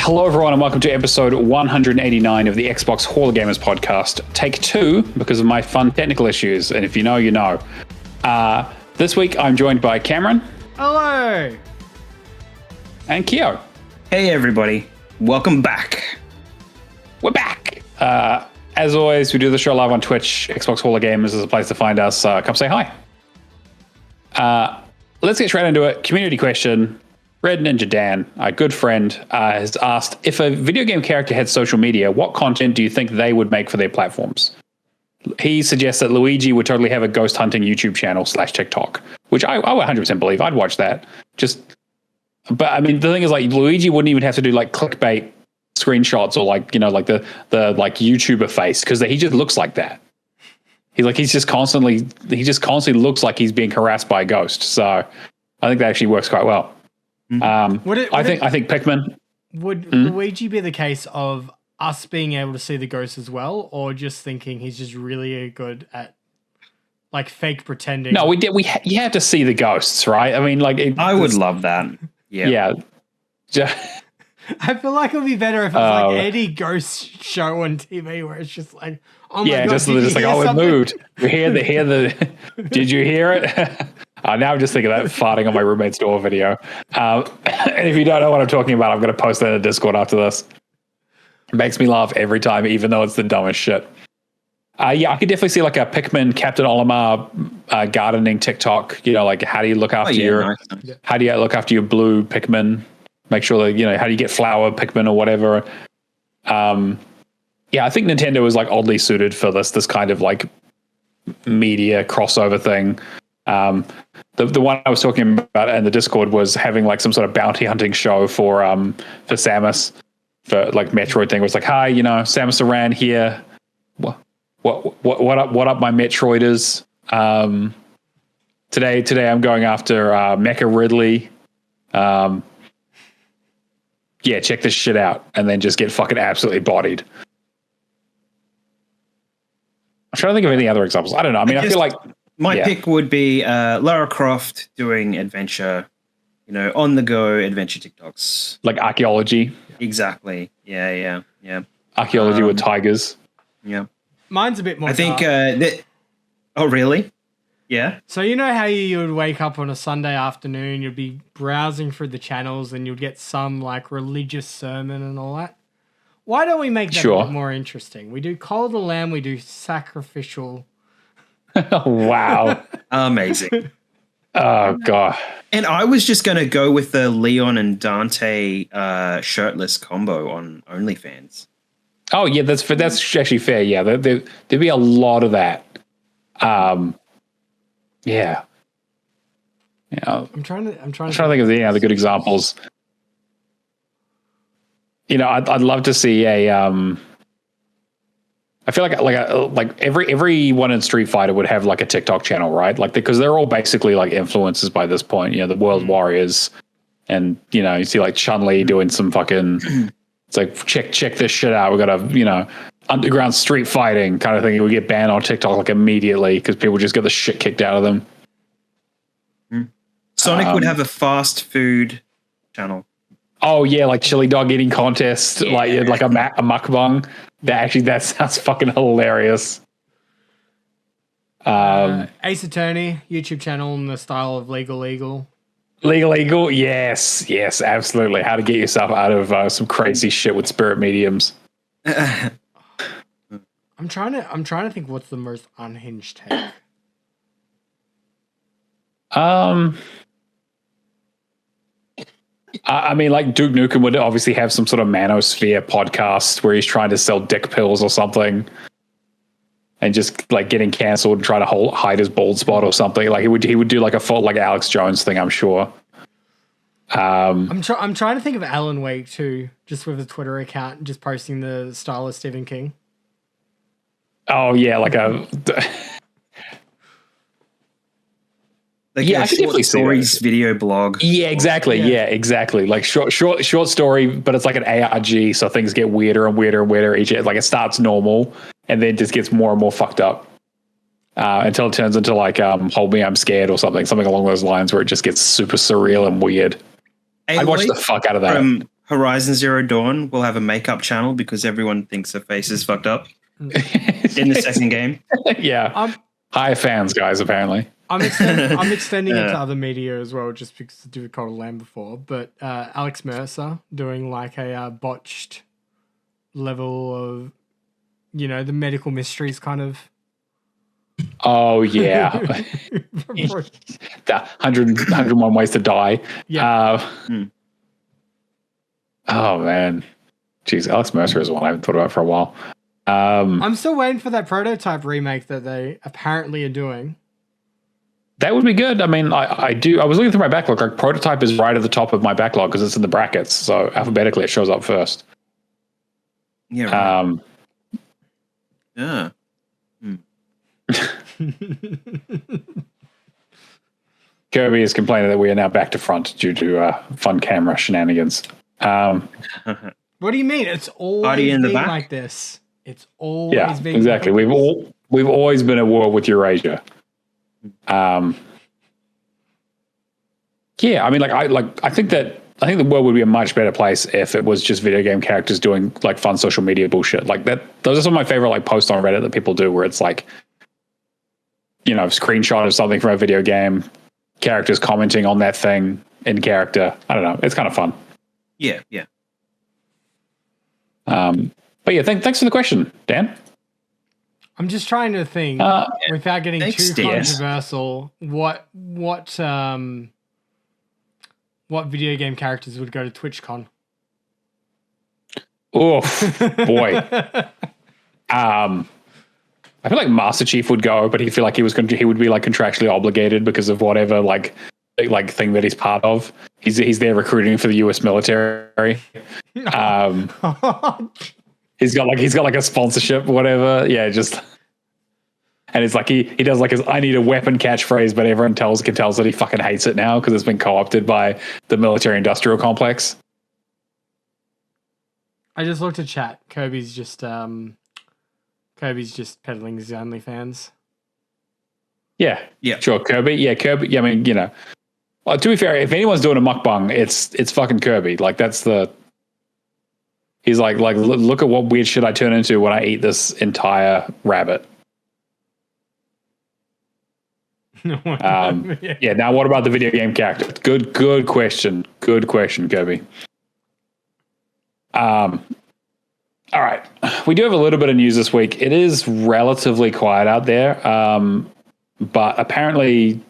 Hello, everyone, and welcome to episode 189 of the Xbox Hall of Gamers podcast. Take 2 because of my fun technical issues, and if you know, you know. This week, I'm joined by Cameron. Hello. And Keo. Hey, everybody. Welcome back. We're back. As always, we do the show live on Twitch. Xbox Hall of Gamers is a place to find us. Come say hi. Let's get straight into it. Community question. Red Ninja Dan, a good friend, has asked, if a video game character had social media, what content do you think they would make for their platforms? He suggests that Luigi would totally have a ghost hunting YouTube channel / TikTok, which I would 100% believe. I'd watch that. But I mean, the thing is, like, Luigi wouldn't even have to do like clickbait screenshots or like, you know, like the like YouTuber face, because he just looks like that. He just constantly looks like he's being harassed by a ghost. So I think that actually works quite well. I think Pikmin. Would Luigi be the case of us being able to see the ghosts as well, or just thinking he's just really good at like fake pretending? No, you have to see the ghosts, right? I mean, like, I would love that. Yeah. I feel like it would be better if it was like any ghost show on TV where it's just like, oh my god, just like, oh, it moved. You hear the did you hear it? Now I'm just thinking of that farting on my roommate's door video. And if you don't know what I'm talking about, I'm going to post that in the Discord after this. It makes me laugh every time, even though it's the dumbest shit. I could definitely see like a Pikmin, Captain Olimar gardening TikTok. You know, like how do you look after how do you look after your blue Pikmin? Make sure that, you know, how do you get flower Pikmin or whatever. I think Nintendo is like oddly suited for this kind of like media crossover thing. The one I was talking about in the Discord was having like some sort of bounty hunting show for Samus, for like Metroid thing. It was like, hi, you know, Samus Aran here. What up, my Metroiders? Today I'm going after Mecha Ridley. Check this shit out, and then just get fucking absolutely bodied. I'm trying to think of any other examples. I don't know. I mean, I feel like my pick would be Lara Croft doing adventure, you know, on the go adventure TikToks, like archaeology. Exactly. Yeah. Archaeology with tigers. Yeah. Mine's a bit more. I think oh, really? Yeah. So you know how you would wake up on a Sunday afternoon, you'd be browsing through the channels, and you'd get some like religious sermon and all that. Why don't we make that a bit more interesting? We do Call of the Lamb, we do sacrificial. Wow. Amazing. Oh, God. And I was just going to go with the Leon and Dante shirtless combo on OnlyFans. Oh, yeah, that's actually fair. Yeah, there'd be a lot of that. Yeah. I'm trying to think of the other good examples. You know, I'd love to see a. I feel like everyone in Street Fighter would have like a TikTok channel, right? Like because they're all basically like influencers by this point. You know, the World Warriors, and you know, you see like Chun-Li doing some fucking. It's like check this shit out. We got a underground street fighting kind of thing. We get banned on TikTok like immediately because people just get the shit kicked out of them. Sonic would have a fast food channel. Oh yeah, like chili dog eating contest, like a mukbang. That sounds fucking hilarious. Ace Attorney YouTube channel in the style of Legal. Legal, yes, absolutely. How to get yourself out of some crazy shit with spirit mediums. I'm trying to think what's the most unhinged take. I mean, like Duke Nukem would obviously have some sort of manosphere podcast where he's trying to sell dick pills or something, and just like getting cancelled and try to hide his bald spot or something. Like he would do like a full like Alex Jones thing, I'm sure. I'm trying to think of Alan Wake too, just with a Twitter account, just posting the style of Stephen King. Oh yeah, like a. Like a short stories video blog. Yeah, exactly. Yeah, exactly. Like short story, but it's like an ARG, so things get weirder and weirder and weirder each. Like it starts normal and then just gets more and more fucked up until it turns into like Hold Me, I'm Scared or something along those lines, where it just gets super surreal and weird. I'd watch the fuck out of that. Horizon Zero Dawn will have a makeup channel because everyone thinks their face is fucked up in the second game. Yeah. High fans, guys, apparently. I'm extending it to other media as well, just because I did Cold Lamb before. But Alex Mercer doing like a botched level of, the medical mysteries kind of. Oh, yeah. The 101 Ways to Die. Yeah. Oh, man. Jeez, Alex Mercer is one I haven't thought about for a while. I'm still waiting for that prototype remake that they apparently are doing. That would be good. I mean, I was looking through my backlog. Like, prototype is right at the top of my backlog because it's in the brackets. So alphabetically, it shows up first. Yeah. Right. Yeah. Kirby is complaining that we are now back to front due to fun camera shenanigans. What do you mean? It's always been like this. It's always been exactly. We've always been at war with Eurasia. I mean, I think the world would be a much better place if it was just video game characters doing like fun social media bullshit like that. Those are some of my favorite like posts on Reddit that people do where it's like, screenshot of something from a video game, characters commenting on that thing in character. I don't know. It's kind of fun. Yeah. But yeah, thanks for the question, Dan. I'm just trying to think without getting too controversial. What video game characters would go to TwitchCon? Oh boy. I feel like Master Chief would go, but he feel like he would be like contractually obligated because of whatever like thing that he's part of. He's there recruiting for the US military. He's got like a sponsorship, whatever. Yeah, and it's like he does like his "I need a weapon" catchphrase, but everyone can tell that he fucking hates it now because it's been co-opted by the military industrial complex. I just looked at chat. Kirby's just peddling his OnlyFans. Yeah, sure, Kirby. Yeah, Kirby. Yeah, I mean, well, to be fair, if anyone's doing a mukbang, it's fucking Kirby. Like that's the. He's like, look at what weird shit I turn into when I eat this entire rabbit. Yeah. Now, what about the video game character? Good question. Good question, Kirby. All right, we do have a little bit of news this week. It is relatively quiet out there, but apparently,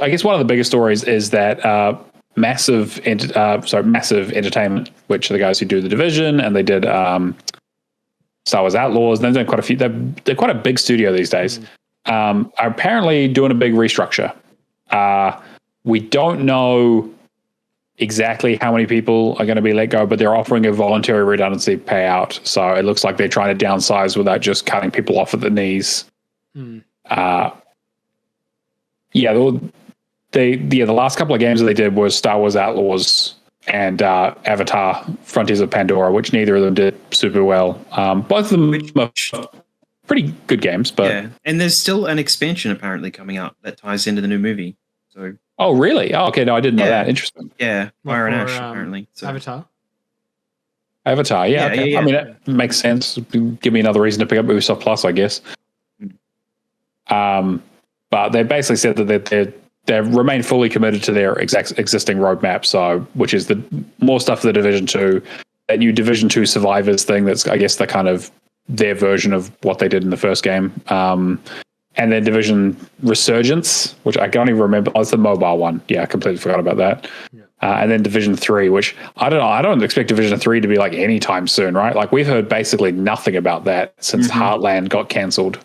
I guess one of the biggest stories is that Massive Entertainment, which are the guys who do The Division, and they did Star Wars Outlaws, and they've done quite a few. They're quite a big studio these days. Are apparently doing a big restructure. We don't know exactly how many people are going to be let go, but they're offering a voluntary redundancy payout. So it looks like they're trying to downsize without just cutting people off at the knees. The last couple of games that they did was Star Wars Outlaws and Avatar: Frontiers of Pandora, which neither of them did super well. Both of them are pretty good games, but and there's still an expansion apparently coming out that ties into the new movie. So, oh really? Oh, okay, no, I didn't know that. Interesting. Yeah, Fire and Ash apparently. So. Avatar, yeah. Okay. Yeah. I mean, that makes sense. Give me another reason to pick up Ubisoft Plus, I guess. But they basically said that they remain fully committed to their existing roadmap. So, which is the more stuff for the Division 2, that new Division 2 Survivors thing. That's, I guess, the kind of their version of what they did in the first game. And then Division Resurgence, which I can't even remember. Oh, it's the mobile one. Yeah, I completely forgot about that. Yeah. And then Division 3, which I don't know. I don't expect Division 3 to be like anytime soon, right? Like we've heard basically nothing about that since Heartland got cancelled.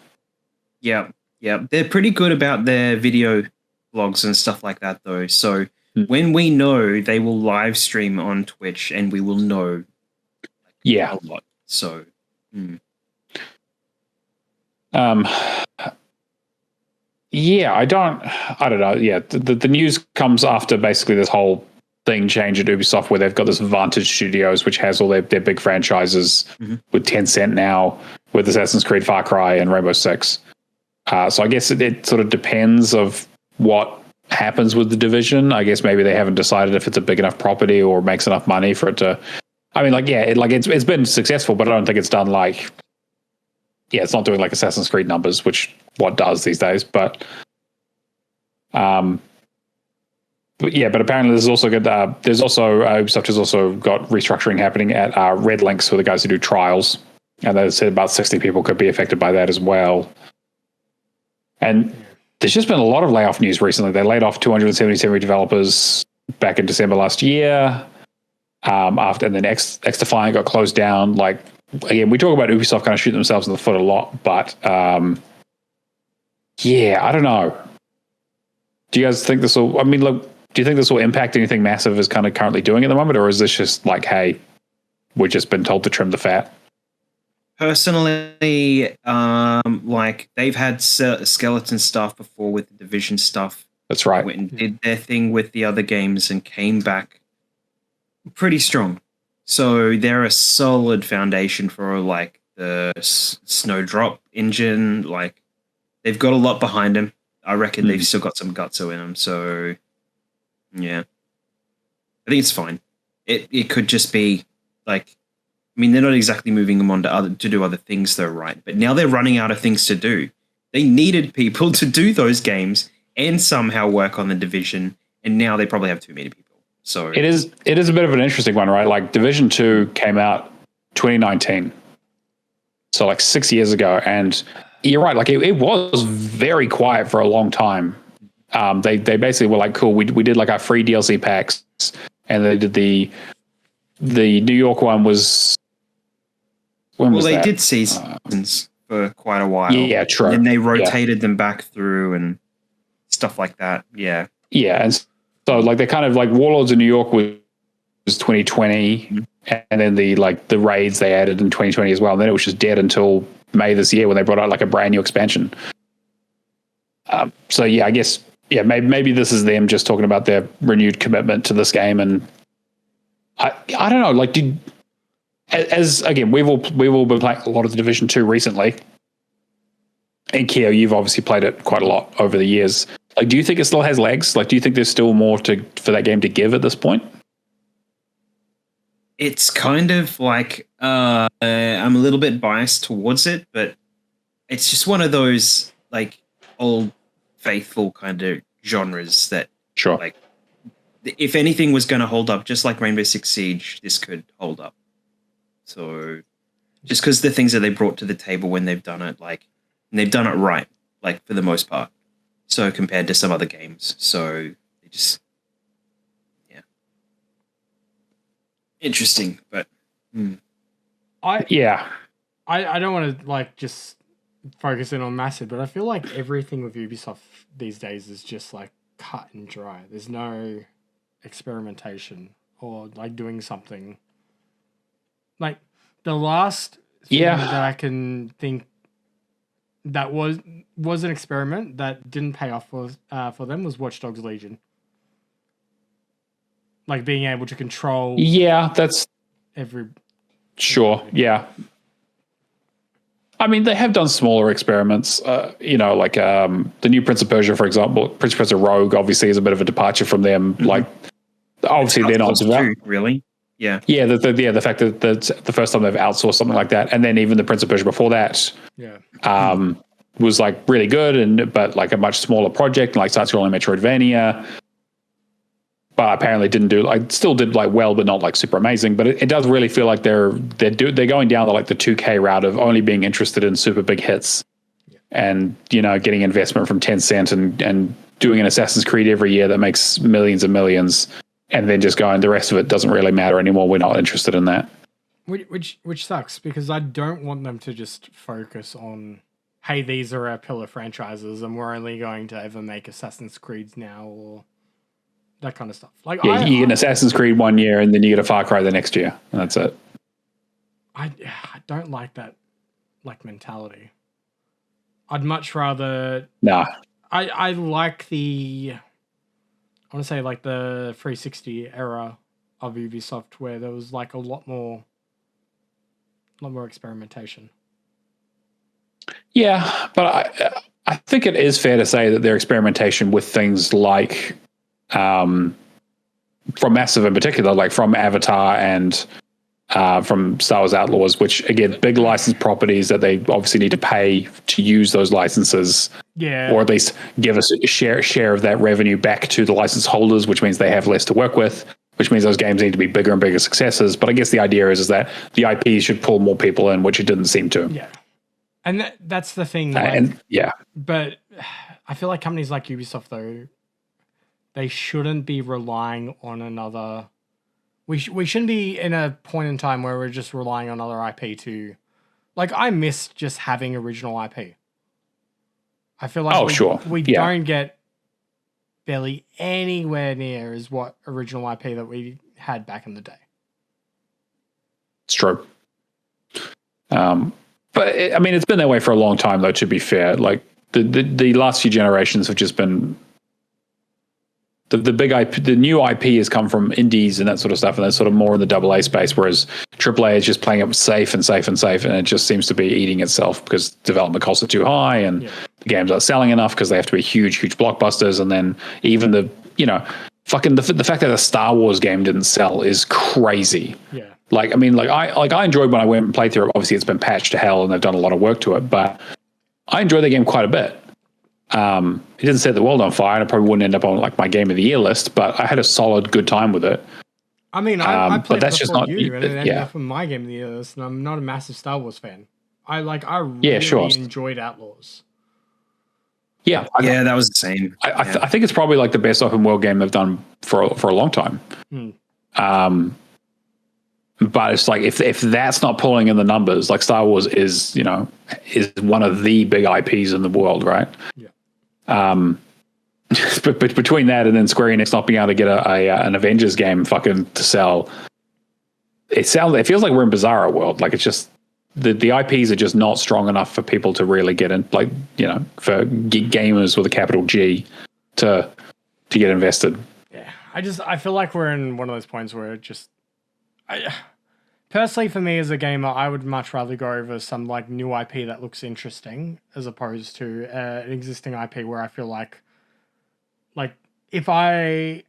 Yeah. They're pretty good about their video blogs and stuff like that, though. So when we know, they will live stream on Twitch, and we will know. A lot. So. I don't know. Yeah, the news comes after basically this whole thing change at Ubisoft, where they've got this Vantage Studios, which has all their big franchises with Tencent now, with Assassin's Creed, Far Cry, and Rainbow Six. So I guess it sort of depends of what happens with the Division. I guess maybe they haven't decided if it's a big enough property or makes enough money for it to. I mean, like, yeah, it's been successful, but I don't think it's done like. Yeah, it's not doing like Assassin's Creed numbers, which what does these days, but yeah, but apparently there's also good. There's also Ubisoft has also got restructuring happening at Red Links for the guys who do Trials, and they said about 60 people could be affected by that as well. And there's just been a lot of layoff news recently. They laid off 277 developers back in December last year. And then X Defiant got closed down. Like, again, we talk about Ubisoft kind of shooting themselves in the foot a lot, but yeah, I don't know. Do you guys think this will? I mean, look, do you think this will impact anything massive as kind of currently doing at the moment, or is this just like, hey, we've just been told to trim the fat? Personally, like they've had skeleton stuff before with the Division stuff. That's right. Went and did their thing with the other games and came back pretty strong. So they're a solid foundation for like the Snowdrop engine. Like they've got a lot behind them. I reckon they've still got some gutso in them. So yeah, I think it's fine. It could just be like, I mean, they're not exactly moving them on to do other things though, right? But now they're running out of things to do. They needed people to do those games and somehow work on the Division, and now they probably have too many people. So it is a bit of an interesting one, right? Like Division 2 came out 2019. So like 6 years ago, and you're right, like it was very quiet for a long time. They basically were like, cool, we did like our free DLC packs, and they did the New York one was when was they that? did seasons for quite a while. Yeah, true. And they rotated them back through and stuff like that. Yeah. Yeah, and so like they kind of like Warlords of New York was 2020, and then the raids they added in 2020 as well. And then it was just dead until May this year when they brought out like a brand new expansion. So yeah, I guess maybe this is them just talking about their renewed commitment to this game, and I don't know, like as again we've all been playing a lot of the Division 2 recently, and Keo, you've obviously played it quite a lot over the years. Like, do you think it still has legs? Like, do you think there's still more for that game to give at this point? It's kind of like I'm a little bit biased towards it, but it's just one of those like old faithful kind of genres that like if anything was going to hold up, just like Rainbow Six Siege, this could hold up. So just because the things that they brought to the table when they've done it, like, and they've done it right, like for the most part. So compared to some other games, so they just, yeah, interesting. But I don't want to like just focus in on Massive, but I feel like everything with Ubisoft these days is just like cut and dry. There's no experimentation or like doing something. Like the last thing that I can think that was an experiment that didn't pay off for them was Watch Dogs Legion. Like being able to control. Yeah, that's every. Sure. Yeah. I mean, they have done smaller experiments. You know, like the new Prince of Persia, for example. Prince of Persia Rogue obviously is a bit of a departure from them. Mm-hmm. Like, obviously they're not really. Yeah. Yeah, the fact that the first time they've outsourced something like that, and then even the Prince of Persia before that, was like really good, but like a much smaller project, like side-scrolling Metroidvania. But apparently still did like well, but not like super amazing. But it does really feel like they're going down the 2K route of only being interested in super big hits, and getting investment from Tencent and doing an Assassin's Creed every year that makes millions and millions. And then just going, the rest of it doesn't really matter anymore. We're not interested in that. Which sucks, because I don't want them to just focus on, hey, these are our pillar franchises and we're only going to ever make Assassin's Creeds now, or that kind of stuff. Like, you get an Assassin's Creed one year and then you get a Far Cry the next year, and that's it. I don't like that mentality. I'd much rather. Nah. I like the. I want to say like the 360 era of Ubisoft, where there was like a lot more experimentation. Yeah, but I think it is fair to say that their experimentation with things like, from Massive in particular, like from Avatar and from Star Wars Outlaws, which again, big licensed properties that they obviously need to pay to use those licenses, or at least give us a share of that revenue back to the license holders, which means they have less to work with, which means those games need to be bigger and bigger successes. But I guess the idea is that the IP should pull more people in, which it didn't seem to. Yeah, and that's the thing. But I feel like companies like Ubisoft, though, they shouldn't be relying on another. We shouldn't be in a point in time where we're just relying on other IP to, like, I miss just having original IP. I feel like we don't get barely anywhere near as what original IP that we had back in the day. It's true. But I mean, it's been that way for a long time, though, to be fair. Like the last few generations have just been the big IP, the new IP has come from indies and that sort of stuff, and that's sort of more in the AA space, whereas AAA is just playing it safe, and it just seems to be eating itself because development costs are too high, and the games aren't selling enough because they have to be huge blockbusters, and then even the fact that a Star Wars game didn't sell is crazy. Yeah. Like, I mean, I enjoyed when I went and played through it. Obviously, it's been patched to hell, and they've done a lot of work to it, but I enjoyed the game quite a bit. It didn't set the world on fire, and it probably wouldn't end up on like my game of the year list, but I had a solid good time with it. I mean, I played but that's it just before not you, and it ended up on my game of the year list, and I'm not a massive Star Wars fan. I really enjoyed Outlaws. Yeah, that was the same. I think it's probably like the best open world game they've done for a long time. But it's like if that's not pulling in the numbers, like Star Wars is one of the big IPs in the world, right? Yeah. But between that and then Square Enix not being able to get an Avengers game fucking to sell, it feels like we're in Bizarro world. Like, it's just the IPs are just not strong enough for people to really get in, like, for gamers with a capital G to get invested. Yeah, I feel like we're in one of those points where personally, for me as a gamer, I would much rather go over some like new IP that looks interesting as opposed to an existing IP where I feel like if I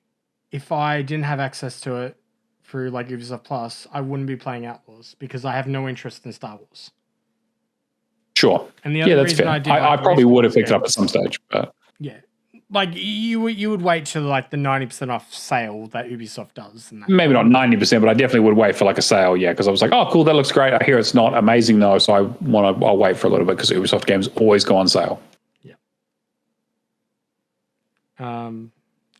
didn't have access to it through like Ubisoft Plus, I wouldn't be playing Outlaws because I have no interest in Star Wars. Sure. And the other that's fair. I probably would have picked it up at some stage, but yeah. Like, you would wait till like the 90% off sale that Ubisoft does. And maybe not 90%, but I definitely would wait for like a sale, because I was like, oh, cool, that looks great. I hear it's not amazing though, so I'll wait for a little bit because Ubisoft games always go on sale. Yeah.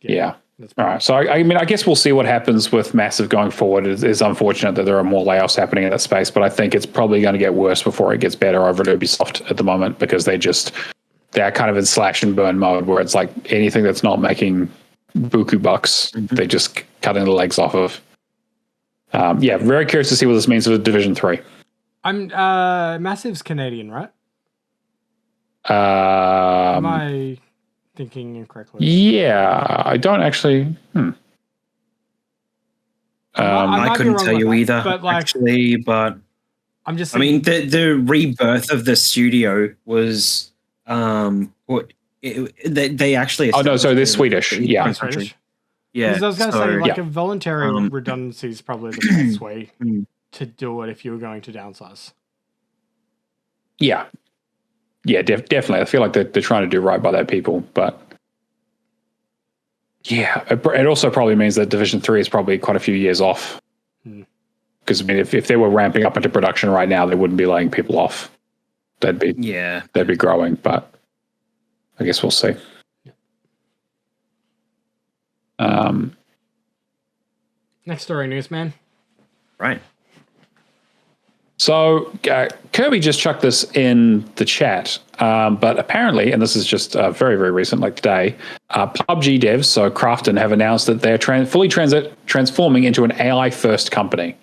Yeah. All right. So I mean, I guess we'll see what happens with Massive going forward. It's unfortunate that there are more layoffs happening in that space, but I think it's probably going to get worse before it gets better over at Ubisoft at the moment because they're kind of in slash and burn mode where it's like anything that's not making buku bucks, they just cutting the legs off of. Very curious to see what this means for Division 3. I'm Massive's Canadian, right? Am I thinking incorrectly? Yeah, I don't actually. I couldn't tell you either, but actually, but I'm just. I mean, the rebirth of the studio was. They actually. Oh no! So they're Swedish. Yeah. Swedish. Yeah. Because I was going to say, a voluntary redundancy is probably the best way to do it if you were going to downsize. Yeah. Yeah, definitely. I feel like they're trying to do right by their people, but yeah, it also probably means that Division 3 is probably quite a few years off. Because I mean, if they were ramping up into production right now, they wouldn't be laying people off. They'd be growing, but I guess we'll see. Next story, newsman. Right. So Kirby just chucked this in the chat, but apparently, and this is just very, very recent, like today, PUBG devs, so Krafton, have announced that they're fully transforming into an AI-first company.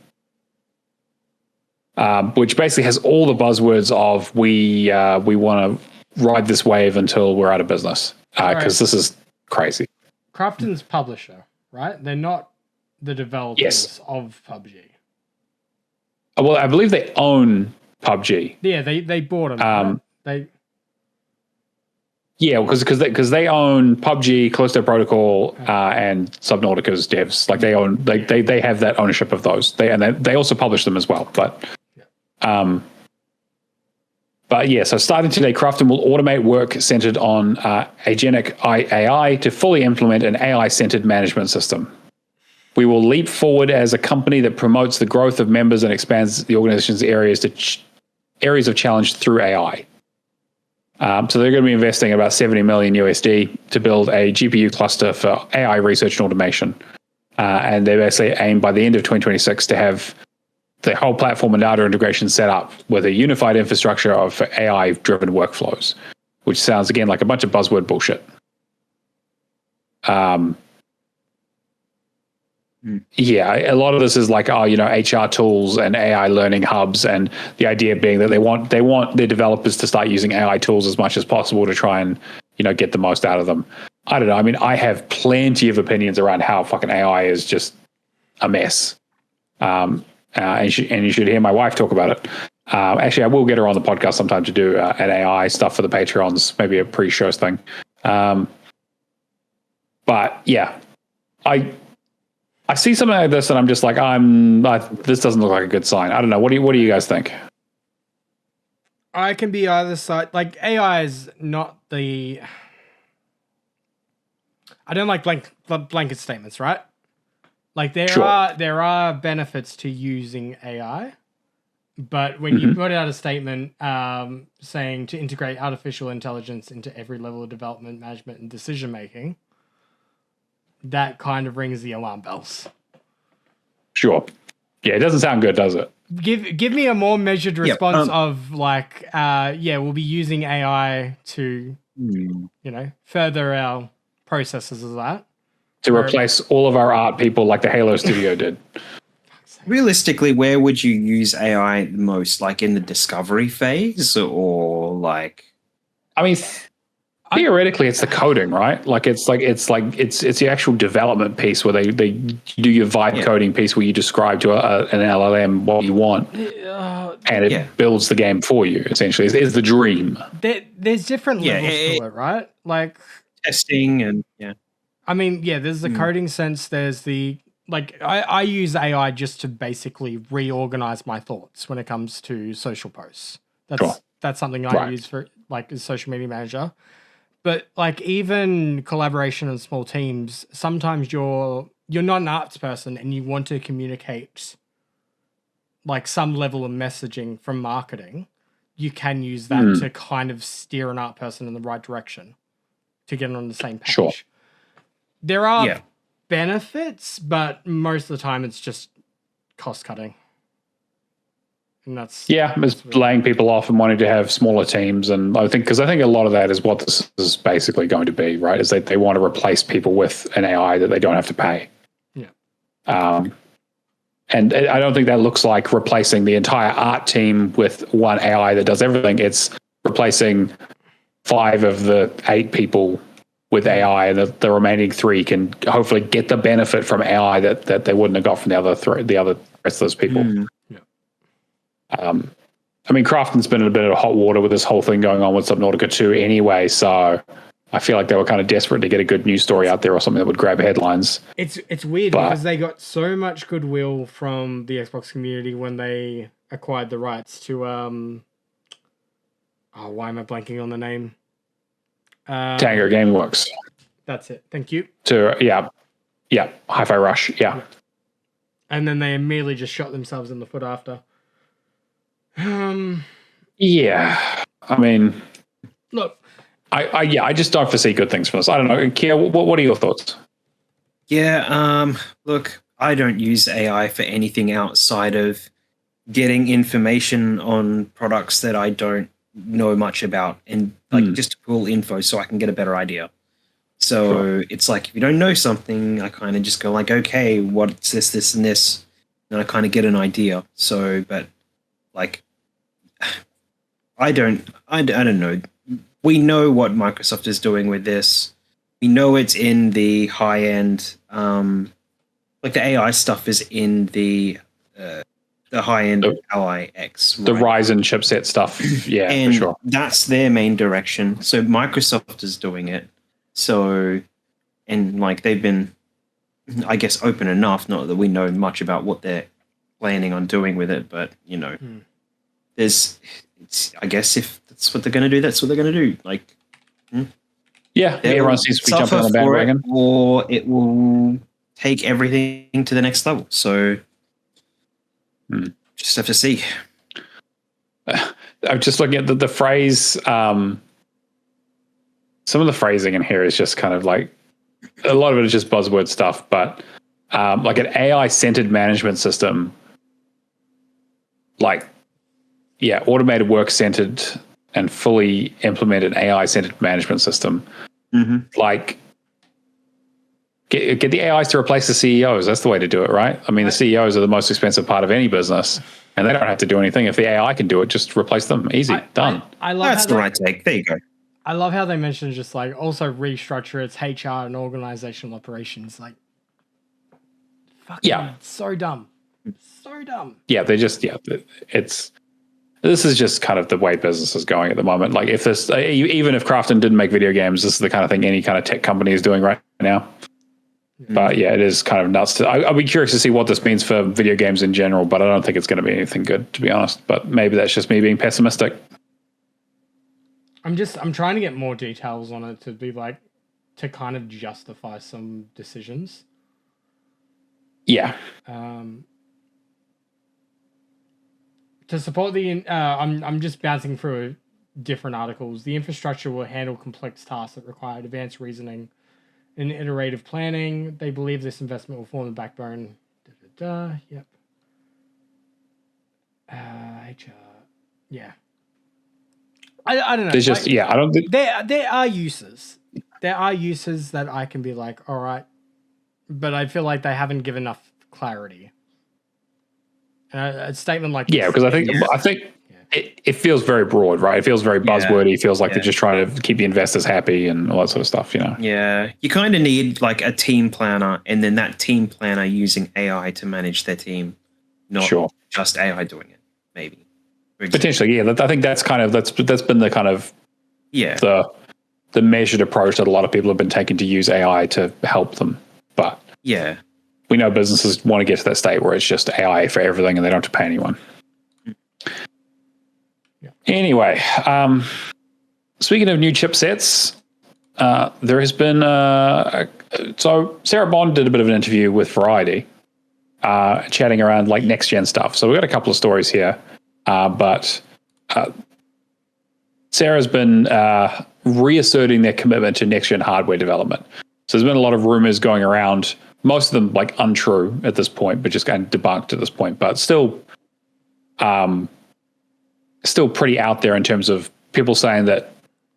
Which basically has all the buzzwords of we want to ride this wave until we're out of business because this is crazy. Krafton's publisher, right? They're not the developers of PUBG. Well, I believe they own PUBG. Yeah, they bought them. Yeah, because they own PUBG, Callisto Protocol, and Subnautica's devs. Like they have that ownership of those. They also publish them as well. But yeah, so starting today, Crafton will automate work centered on agentic AI to fully implement an AI-centered management system. We will leap forward as a company that promotes the growth of members and expands the organization's areas of challenge through AI. So they're going to be investing about 70 million USD to build a GPU cluster for AI research and automation. And they basically aim by the end of 2026 to have the whole platform and data integration set up with a unified infrastructure of AI-driven workflows, which sounds, again, like a bunch of buzzword bullshit. Yeah, a lot of this is like, HR tools and AI learning hubs, and the idea being that they want their developers to start using AI tools as much as possible to try and, get the most out of them. I don't know. I mean, I have plenty of opinions around how fucking AI is just a mess. And you should hear my wife talk about it. Actually, I will get her on the podcast sometime to do an AI stuff for the Patreons, maybe a pre-show thing. But yeah, I see something like this and I'm just like, this doesn't look like a good sign. I don't know. What do you guys think? I can be either side. Like, AI is not the... I don't like blanket statements, right? Like, there are benefits to using AI, but when you put out a statement saying to integrate artificial intelligence into every level of development, management, and decision making, that kind of rings the alarm bells. Sure. Yeah, it doesn't sound good, does it? Give me a more measured response of like, we'll be using AI to, further our processes of that. To replace all of our art people like the Halo studio did. Realistically, where would you use AI the most? Like in the discovery phase or like... I mean... Theoretically, it's the coding, right? Like it's the actual development piece where they do your vibe coding piece where you describe to an LLM what you want, and it builds the game for you. Essentially, is the dream. There's different levels to it, right? Like testing and I mean, there's the coding sense. There's the I use AI just to basically reorganize my thoughts when it comes to social posts. That's something I use for like as social media manager. But like even collaboration in small teams, sometimes you're not an arts person and you want to communicate like some level of messaging from marketing. You can use that to kind of steer an art person in the right direction to get on the same page. Sure. There are benefits, but most of the time it's just cost cutting. And that's it's laying people off and wanting to have smaller teams, and I think a lot of that is what this is basically going to be, right? Is that they want to replace people with an AI that they don't have to pay. And I don't think that looks like replacing the entire art team with one AI that does everything. It's replacing 5 of the 8 people with AI, and the remaining 3 can hopefully get the benefit from AI that they wouldn't have got from the other rest of those people. I mean, Crafton's been in a bit of hot water with this whole thing going on with Subnautica 2 anyway, so I feel like they were kind of desperate to get a good news story out there or something that would grab headlines. It's weird because they got so much goodwill from the Xbox community when they acquired the rights to why am I blanking on the name? Tango Gameworks. That's it. Thank you. Hi-Fi Rush. Yeah. And then they immediately just shot themselves in the foot after. I mean, look, I just don't foresee good things from this. I don't know. Kia, what are your thoughts? Look, I don't use AI for anything outside of getting information on products that I don't know much about, and just to pull info so I can get a better idea. So it's like, if you don't know something, I kind of just go like, okay, what's this, and this, and I kind of get an idea. So, but like, I don't know. We know what Microsoft is doing with this. We know it's in the high end, like the AI stuff is in the the high-end Ally X. The Ryzen chipset stuff. Yeah, and for sure. That's their main direction. So Microsoft is doing it. So, and like they've been, I guess, open enough, not that we know much about what they're planning on doing with it, but, you know, I guess if that's what they're going to do, that's what they're going to do. Like, yeah, everyone seems to be jumping on the bandwagon. Or it will take everything to the next level. So, just have to see. I'm just looking at the phrase. Some of the phrasing in here is just kind of like, a lot of it is just buzzword stuff, but like an AI-centered management system, like, yeah, automated work-centered and fully implemented AI-centered management system. Like, get the AIs to replace the CEOs. That's the way to do it, right? I mean, the CEOs are the most expensive part of any business, and they don't have to do anything. If the AI can do it, just replace them. Easy, done. I love that's the right take. There you go. I love how they mentioned just like also restructure its HR and organizational operations. Like, fucking so dumb. So dumb. Yeah, they just, this is just kind of the way business is going at the moment. Like, if this, even if Crafton didn't make video games, this is the kind of thing any kind of tech company is doing right now. But yeah, it is kind of nuts. I'll be curious to see what this means for video games in general, but I don't think it's going to be anything good, to be honest. But maybe that's just me being pessimistic. I'm trying to get more details on it to be like, to kind of justify some decisions. Yeah. To support the, I'm just bouncing through different articles. The infrastructure will handle complex tasks that require advanced reasoning and iterative planning. They believe this investment will form the backbone. Yep. HR. Yeah. I don't know. There's just, I don't think there are uses. There are uses that I can be like, all right, but I feel like they haven't given enough clarity. A statement like this, because I think it feels very broad, right? It feels very buzzwordy. It feels like they're just trying to keep the investors happy and all that sort of stuff, you know? Yeah. You kind of need like a team planner, and then that team planner using AI to manage their team, not just AI doing it, maybe. Potentially, yeah. I think that's kind of, that's been the kind of, the measured approach that a lot of people have been taking to use AI to help them. But we know businesses want to get to that state where it's just AI for everything and they don't have to pay anyone. Anyway, speaking of new chipsets, there has been so Sarah Bond did a bit of an interview with Variety, chatting around like next gen stuff. So we've got a couple of stories here, but Sarah's been reasserting their commitment to next gen hardware development. So there's been a lot of rumors going around, most of them like untrue at this point, but just kind of debunked at this point, but still pretty out there in terms of people saying that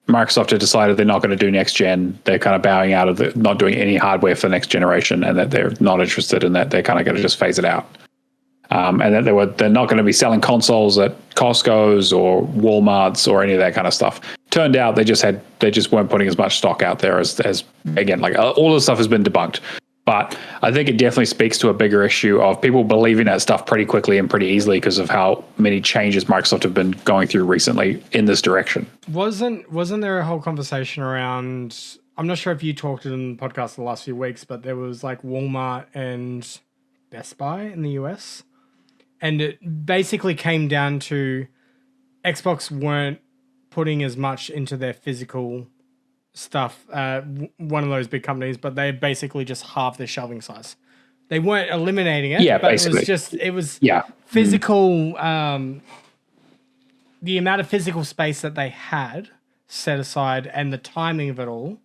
Microsoft have decided they're not going to do next gen. They're kind of bowing out of not doing any hardware for next generation, and that they're not interested in that. They're kind of going to just phase it out. And that they're not going to be selling consoles at Costco's or Walmart's or any of that kind of stuff. Turned out they just weren't putting as much stock out there as again, like all this stuff has been debunked. But I think it definitely speaks to a bigger issue of people believing that stuff pretty quickly and pretty easily because of how many changes Microsoft have been going through recently in this direction. Wasn't there a whole conversation around, I'm not sure if you talked it in the podcast the last few weeks, but there was like Walmart and Best Buy in the US. And it basically came down to Xbox weren't putting as much into their physical stuff, one of those big companies, but they basically just halved their shelving size. They weren't eliminating it, but basically. it was physical, the amount of physical space that they had set aside and the timing of it all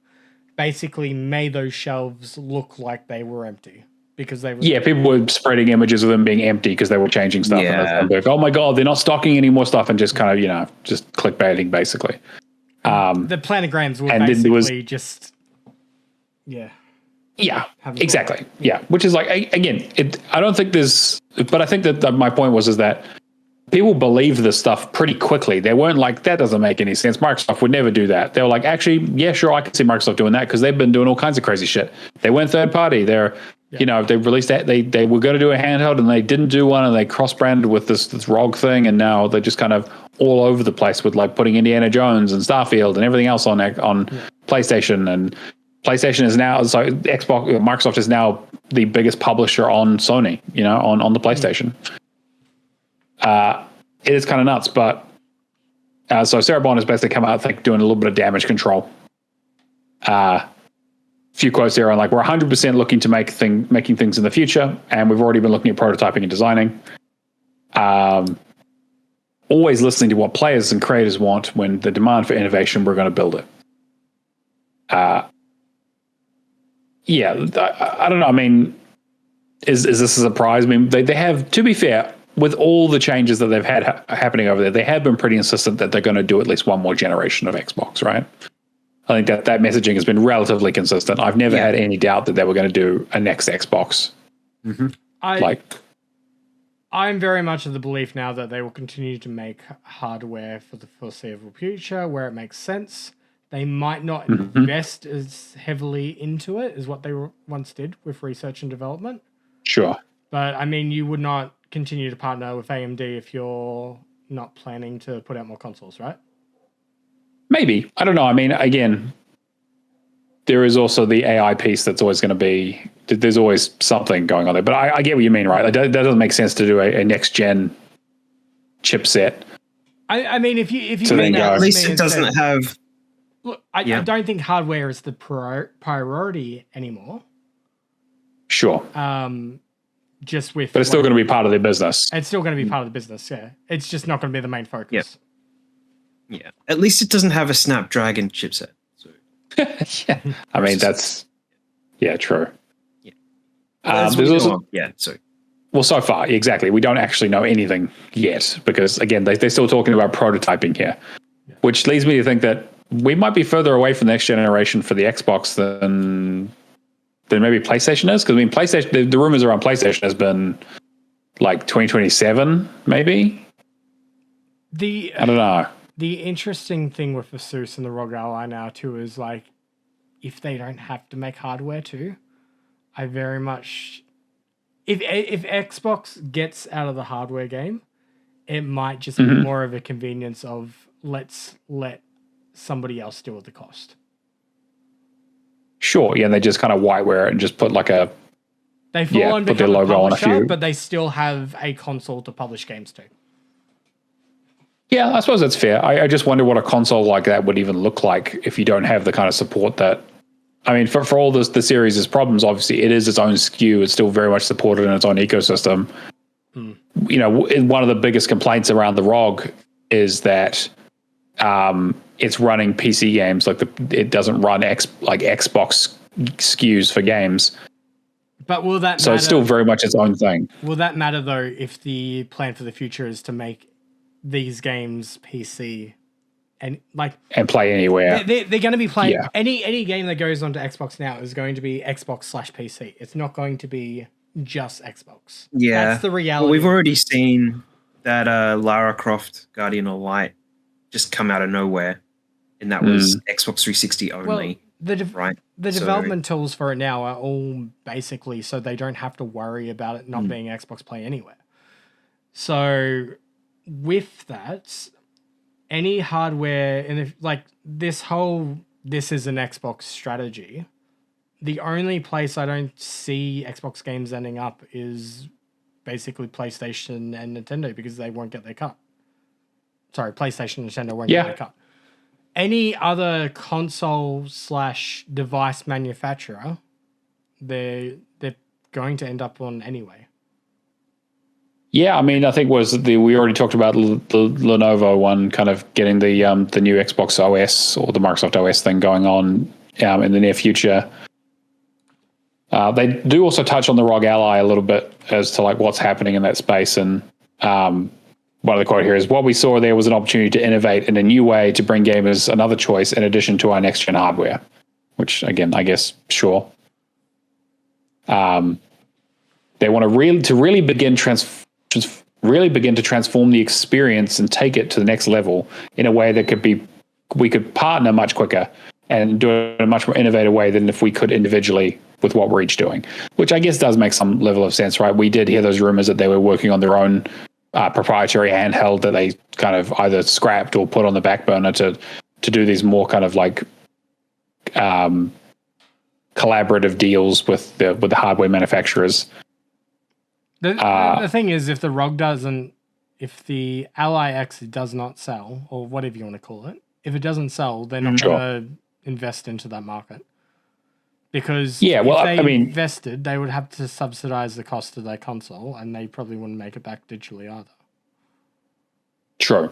basically made those shelves look like they were empty. Because they were people were spreading images of them being empty because they were changing stuff. And like, oh my God, they're not stocking any more stuff, and just kind of, just clickbaiting basically. The planograms were basically exactly. Which is like, again, I don't think there's, but I think that my point is that people believe this stuff pretty quickly. They weren't like, that doesn't make any sense. Microsoft would never do that. They were like, actually, yeah, sure, I can see Microsoft doing that because they've been doing all kinds of crazy shit. They went third party. They're You know, they released that they were going to do a handheld and they didn't do one, and they cross-branded with this ROG thing, and now they're just kind of all over the place with like putting Indiana Jones and Starfield and everything else on PlayStation. And PlayStation is now, so Microsoft is now the biggest publisher on Sony, you know, on the PlayStation. It is kind of nuts, but so Sarah Bond has basically come out, I think, doing a little bit of damage control. Few quotes there on like, we're 100% looking to making things in the future, and we've already been looking at prototyping and designing. Always listening to what players and creators want. When the demand for innovation, we're going to build it. Yeah, I don't know. I mean, is this a surprise? I mean, they have, to be fair, with all the changes that they've had happening over there, they have been pretty insistent that they're going to do at least one more generation of Xbox, right? I think that messaging has been relatively consistent. I've never had any doubt that they were going to do a next Xbox. Mm-hmm. I'm very much of the belief now that they will continue to make hardware for the foreseeable future where it makes sense. They might not invest as heavily into it as what they once did with research and development. Sure. But, I mean, you would not continue to partner with AMD if you're not planning to put out more consoles, right? Maybe. I don't know. I mean, again, there is also the AI piece that's always going to be, there's always something going on there. But I get what you mean, right? That doesn't make sense to do a next-gen chipset. I mean, if you so mean at least it doesn't have... Look, I don't think hardware is the priority anymore. Sure. Just with... But it's still going to be part of their business. It's still going to be part of the business, yeah. It's just not going to be the main focus. Yep. Yeah, at least it doesn't have a Snapdragon chipset. So. Yeah. I mean, that's true. Yeah, there's also Well, so far, exactly. We don't actually know anything yet because, again, they're still talking about prototyping here, which leads me to think that we might be further away from the next generation for the Xbox than maybe PlayStation is. Because I mean, PlayStation, the rumors around PlayStation has been like 2027, maybe. I don't know. The interesting thing with Asus and the ROG Ally now too is like, if they don't have to make hardware too, I very much, if Xbox gets out of the hardware game, it might just be more of a convenience of let's let somebody else deal with the cost. Sure, yeah, and they just kind of whiteware it and just put like a they put their logo on a few, but they still have a console to publish games to. Yeah, I suppose that's fair. I just wonder what a console like that would even look like if you don't have the kind of support that... I mean, for all the series' problems, obviously, it is its own SKU. It's still very much supported in its own ecosystem. You know, one of the biggest complaints around the ROG is that it's running PC games. Like, it doesn't run Xbox SKUs for games. But will that So matter? it's still very much its own thing. Will that matter, though, if the plan for the future is to make these games PC and play anywhere? They're going to be playing any game that goes onto Xbox now is going to be Xbox/PC. It's not going to be just Xbox. Yeah, that's the reality. Well, we've already seen that Lara Croft Guardian of Light just come out of nowhere, and that was Xbox 360 only. Well, the development tools for it now are all basically so they don't have to worry about it not being Xbox Play Anywhere. So with that, any hardware, and if this is an Xbox strategy, the only place I don't see Xbox games ending up is basically PlayStation and Nintendo because they won't get their cut. Sorry, PlayStation and Nintendo won't get their cut. Any other console/device manufacturer, they're going to end up on anyway. Yeah, I mean, I think we already talked about the Lenovo one, kind of getting the new Xbox OS or the Microsoft OS thing going on in the near future. They do also touch on the ROG Ally a little bit as to what's happening in that space. And one of the quote here is, what we saw there was an opportunity to innovate in a new way to bring gamers another choice in addition to our next-gen hardware, which, again, I guess, sure. They want to really begin to transform the experience and take it to the next level in a way that we could partner much quicker and do it in a much more innovative way than if we could individually with what we're each doing, which I guess does make some level of sense, right? We did hear those rumors that they were working on their own proprietary handheld that they kind of either scrapped or put on the back burner to do these more kind of like collaborative deals with the hardware manufacturers. The thing is, if the ROG if the Ally X does not sell, or whatever you want to call it, if it doesn't sell, they're not going to invest into that market. Because if they invested, they would have to subsidize the cost of their console, and they probably wouldn't make it back digitally either. True.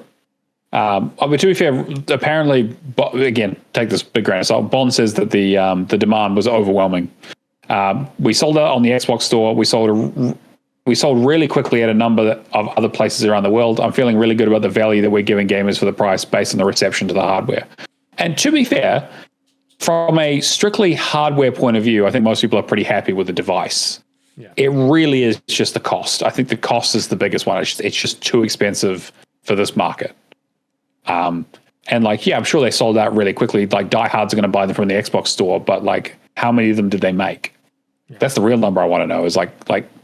But to be fair, apparently, again, take this big grain of salt. Bond says that the demand was overwhelming. We sold out on the Xbox store. We sold really quickly at a number of other places around the world. I'm feeling really good about the value that we're giving gamers for the price based on the reception to the hardware. And to be fair, from a strictly hardware point of view, I think most people are pretty happy with the device. Yeah. It really is just the cost. I think the cost is the biggest one. It's just too expensive for this market. And like, yeah, I'm sure they sold out really quickly. Like, diehards are going to buy them from the Xbox store, but like, how many of them did they make? Yeah. That's the real number I want to know. Is like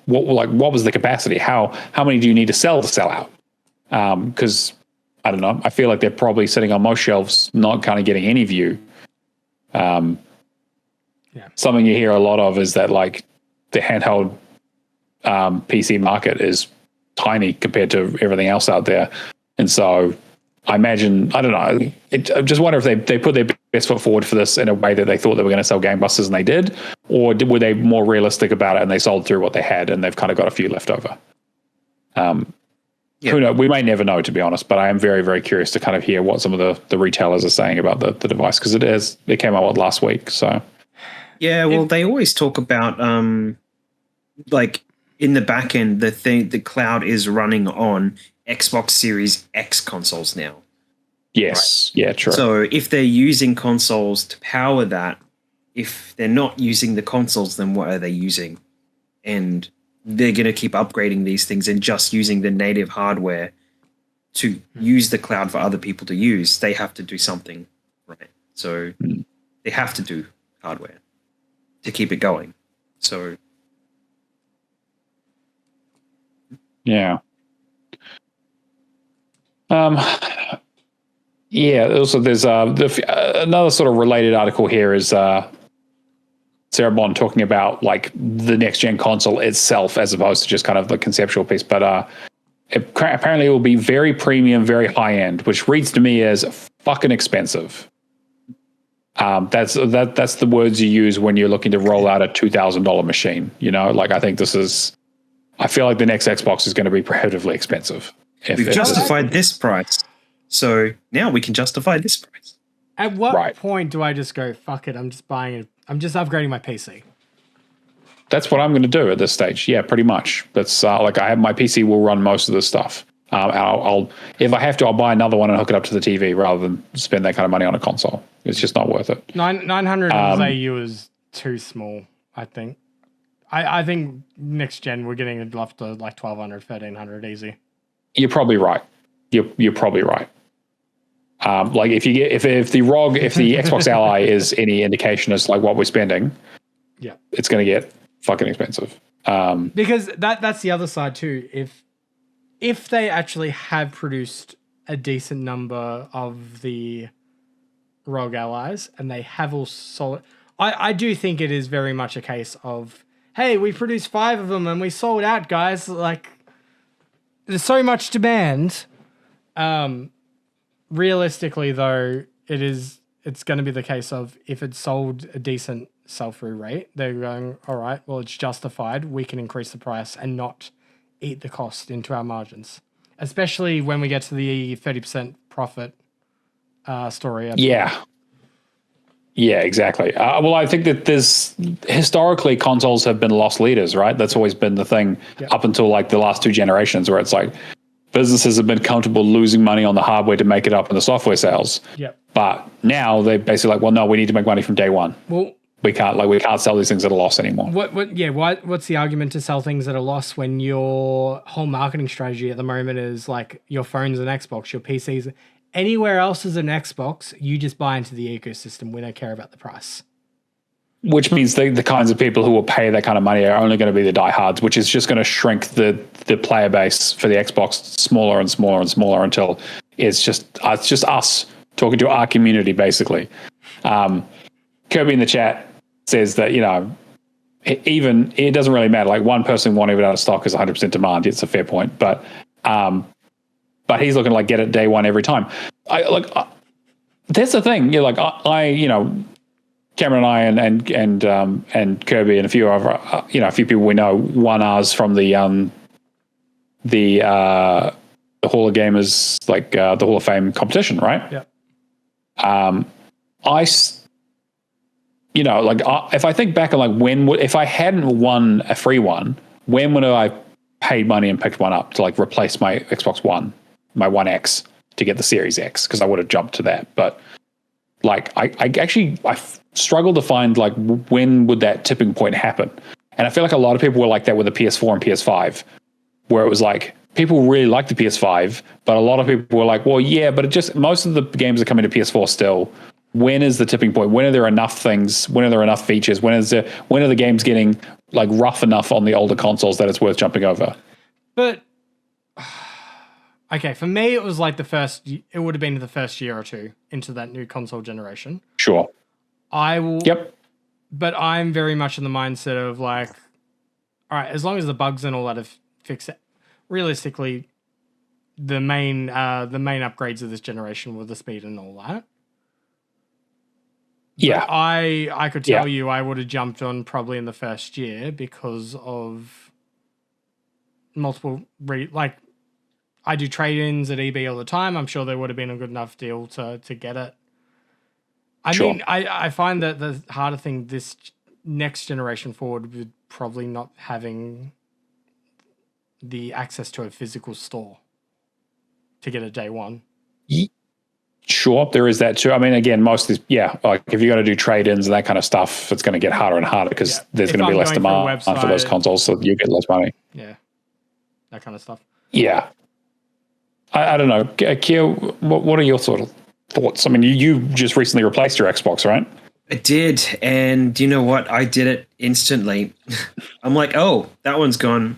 what was the capacity? How many do you need to sell out? Because I don't know. I feel like they're probably sitting on most shelves, not kind of getting any view. Something you hear a lot of is that like the handheld PC market is tiny compared to everything else out there, and so I imagine, I don't know, I just wonder if they put their best foot forward for this in a way that they thought they were going to sell gangbusters and they did, or were they more realistic about it and they sold through what they had and they've kind of got a few left over. Who knows? We may never know, to be honest, but I am very, very curious to kind of hear what some of the retailers are saying about the device, because it came out last week. So yeah, well, they always talk about like in the back end, the cloud is running on Xbox Series X consoles now. Yes. Right? Yeah, true. So if they're using consoles to power that, if they're not using the consoles, then what are they using? And they're going to keep upgrading these things and just using the native hardware to use the cloud for other people to use. They have to do something, right? So they have to do hardware to keep it going. So yeah. Also there's another sort of related article here is Sarah Bond talking about like the next gen console itself as opposed to just kind of the conceptual piece, but apparently it will be very premium, very high end, which reads to me as fucking expensive. That's the words you use when you're looking to roll out a $2,000 machine. You know, like I feel like the next Xbox is going to be prohibitively expensive. We've justified this price, so now we can justify this price. At what point do I just go, fuck it, I'm just buying it, I'm just upgrading my PC? That's what I'm going to do at this stage. Yeah, pretty much. That's like I have my PC will run most of this stuff. I'll if I have to, I'll buy another one and hook it up to the TV rather than spend that kind of money on a console. It's just not worth it. 900 AU is too small, I think. I think next gen we're getting it up to like 1200, 1300 easy. You're probably right. You're probably right. Like if the ROG, if the Xbox Ally is any indication as like what we're spending, yeah, it's going to get fucking expensive. Because that's the other side too. If they actually have produced a decent number of the ROG Allies and they have all sold, I do think it is very much a case of, hey, we produced 5 of them and we sold out, guys. Like, there's so much demand. Realistically, though, it's going to be the case of if it's sold a decent sell-through rate, they're going, all right, well, it's justified. We can increase the price and not eat the cost into our margins, especially when we get to the 30% profit story. Yeah. Yeah, exactly. Well, I think that there's historically consoles have been loss leaders, right? That's always been the thing up until like the last 2 generations, where it's like businesses have been comfortable losing money on the hardware to make it up in the software sales. Yep. But now they're basically like, well, no, we need to make money from day one. Well, we can't sell these things at a loss anymore. What's the argument to sell things at a loss when your whole marketing strategy at the moment is like your phone's an Xbox, your PC's anywhere else is an Xbox, you just buy into the ecosystem. We don't care about the price. which means the kinds of people who will pay that kind of money are only going to be the diehards, which is just going to shrink the player base for the Xbox smaller and smaller and smaller until it's just us talking to our community, basically. Kirby in the chat says that, even it doesn't really matter. Like one person wanting it out of stock is 100% demand. It's a fair point, but he's looking to like get it day one every time. That's the thing. Cameron and I and Kirby and a few other, a few people we know won ours from the Hall of Gamers, the Hall of Fame competition, right? Yeah. If I think back on if I hadn't won a free one, when would I paid money and picked one up to replace my Xbox One, my One X, to get the Series X? Because I would have jumped to that, but I struggle to find when would that tipping point happen. And I feel like a lot of people were like that with the PS4 and PS5, where it was people really like the PS5, but a lot of people were like, well, yeah, but most of the games are coming to PS4 still. When is the tipping point? When are there enough things? When are there enough features? When are the games getting rough enough on the older consoles that it's worth jumping over? But okay, for me, it was it would have been the first year or two into that new console generation. Sure. I will. Yep. But I'm very much in the mindset of all right, as long as the bugs and all that have fixed it, realistically, the main upgrades of this generation were the speed and all that. Yeah. But I could tell you I would have jumped on probably in the first year because of multiple I do trade-ins at EB all the time. I'm sure there would have been a good enough deal to get it. I find that the harder thing this next generation forward would probably not having the access to a physical store to get it day one. Sure, there is that too. I mean, again, most of these, if you're going to do trade-ins and that kind of stuff, it's going to get harder and harder because there's going to be less demand for those consoles, so you get less money. Yeah, that kind of stuff. Yeah. I don't know. Kia, what are your sort of thoughts? I mean, you just recently replaced your Xbox, right? I did, and you know what? I did it instantly. I'm like, oh, that one's gone.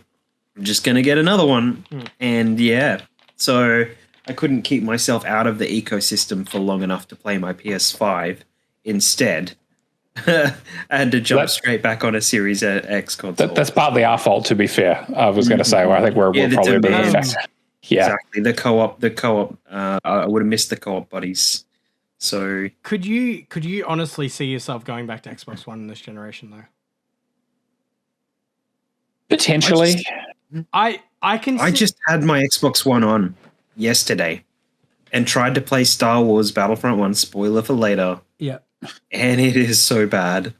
I'm just going to get another one. And so I couldn't keep myself out of the ecosystem for long enough to play my PS5. Instead, I had to jump straight back on a Series X console. That's partly our fault, to be fair. I was going to say, I think we're probably a bit of a factor. Yeah, exactly. The co-op. I would have missed the co-op buddies. So could you honestly see yourself going back to Xbox One in this generation, though? Potentially. I just had my Xbox One on yesterday and tried to play Star Wars Battlefront 1, spoiler for later. Yeah. And it is so bad.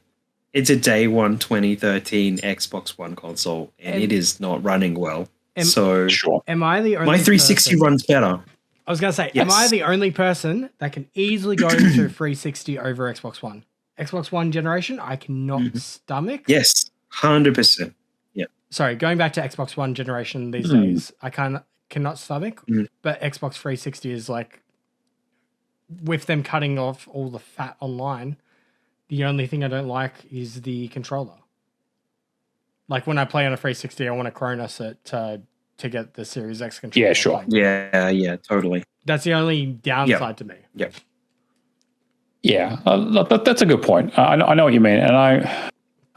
It's a day one 2013 Xbox One console, and it is not running well. Am I the only my 360 runs better. I was going to say, am I the only person that can easily go to 360 over Xbox One? Xbox One generation, I cannot stomach. Yes, 100%. Yeah. Sorry, going back to Xbox One generation these days, I cannot stomach. But Xbox 360 is with them cutting off all the fat online, the only thing I don't like is the controller. When I play on a 360, I want to Cronus it to get the Series X controller. Yeah, sure. Yeah, totally. That's the only downside to me. Yep. Yeah, that's a good point. I know what you mean, and I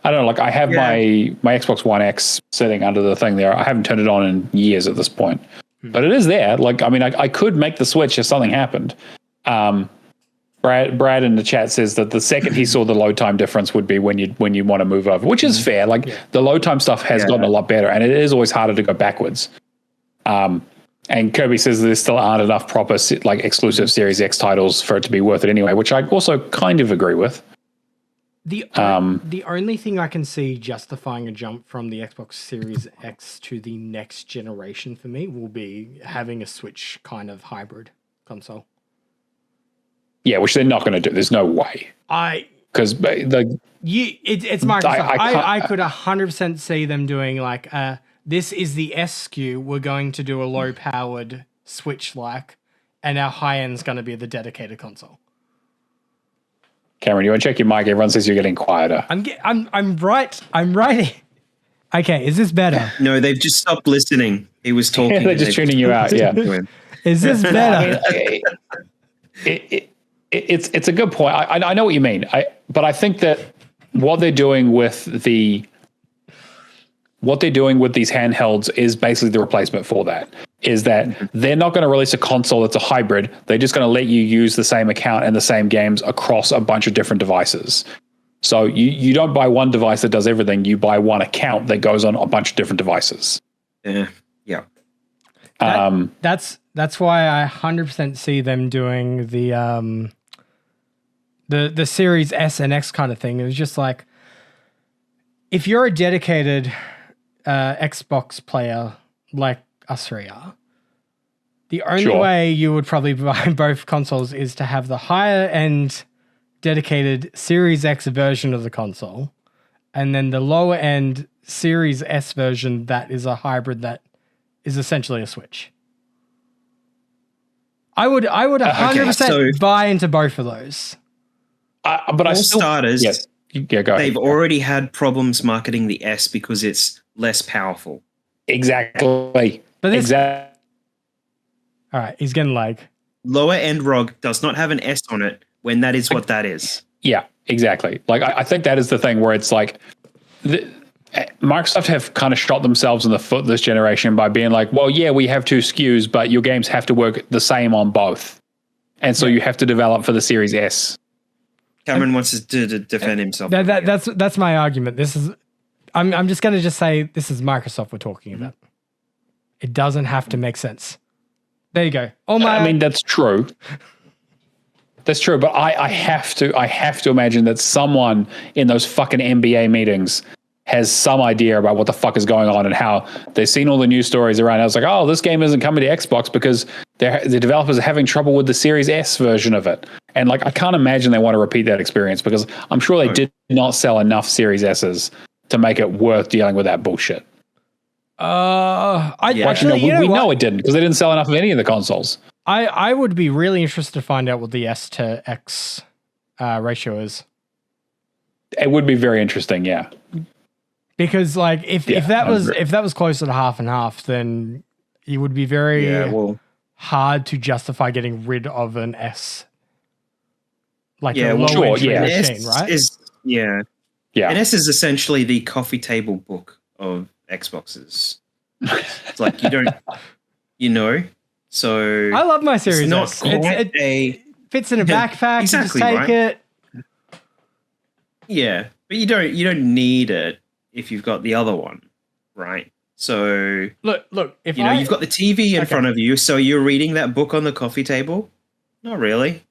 don't know. I have my Xbox One X sitting under the thing there. I haven't turned it on in years at this point, but it is there. I could make the switch if something happened. Brad in the chat says that the second he saw the load time difference would be when you want to move over, which is fair. The load time stuff has gotten a lot better, and it is always harder to go backwards. And Kirby says there still aren't enough proper exclusive Series X titles for it to be worth it anyway, which I also kind of agree with. The only thing I can see justifying a jump from the Xbox Series X to the next generation for me will be having a Switch kind of hybrid console. Yeah, which they're not going to do. There's no way. Because it's Microsoft. I could 100% see them doing this is the S SKU. We're going to do a low-powered Switch and our high-end's going to be the dedicated console. Cameron, you want to check your mic? Everyone says you're getting quieter. I'm right. I'm right. Okay, is this better? No, they've just stopped listening. He was talking. They're just tuning you out. Yeah. Is this better? It's a good point. I know what you mean. But I think that what they're doing with these handhelds is basically the replacement for that. Is that they're not going to release a console that's a hybrid. They're just going to let you use the same account and the same games across a bunch of different devices. So you don't buy one device that does everything. You buy one account that goes on a bunch of different devices. Yeah. That's why I 100% see them doing the Series S and X kind of thing. It was just like, if you're a dedicated Xbox player like us three are, the only way you would probably buy both consoles is to have the higher end dedicated Series X version of the console, and then the lower end Series S version that is a hybrid that is essentially a Switch. I would 100% buy into both of those. But starters, yes. Yeah, go ahead. They've already had problems marketing the S because it's less powerful. Exactly. But all right, he's getting lower end ROG does not have an S on it when that is what that is. Yeah, exactly. Like I think that is the thing where it's like Microsoft have kind of shot themselves in the foot this generation by being like, well, yeah, we have two SKUs, but your games have to work the same on both. And so you have to develop for the Series S. Cameron wants to defend himself. That's my argument. I'm just going to say this is Microsoft we're talking about. It doesn't have to make sense. There you go. I mean, that's true. That's true, but I have to imagine that someone in those fucking NBA meetings has some idea about what the fuck is going on and how they've seen all the news stories around. I was like, oh, this game isn't coming to Xbox because the developers are having trouble with the Series S version of it. And like, I can't imagine they want to repeat that experience because I'm sure they did not sell enough Series S's to make it worth dealing with that bullshit. We know it didn't because they didn't sell enough of any of the consoles. I would be really interested to find out what the S to X ratio is. It would be very interesting, yeah. Because like if that was closer to half and half, then it would be very hard to justify getting rid of an S. Like a low entry machine, right? An S is essentially the coffee table book of Xboxes. It's like you don't, So I love my Series S. It fits in a backpack. Exactly, you just take it. Yeah, but you don't need it if you've got the other one, right? So look, if you've got the TV in front of you, so you're reading that book on the coffee table. Not really.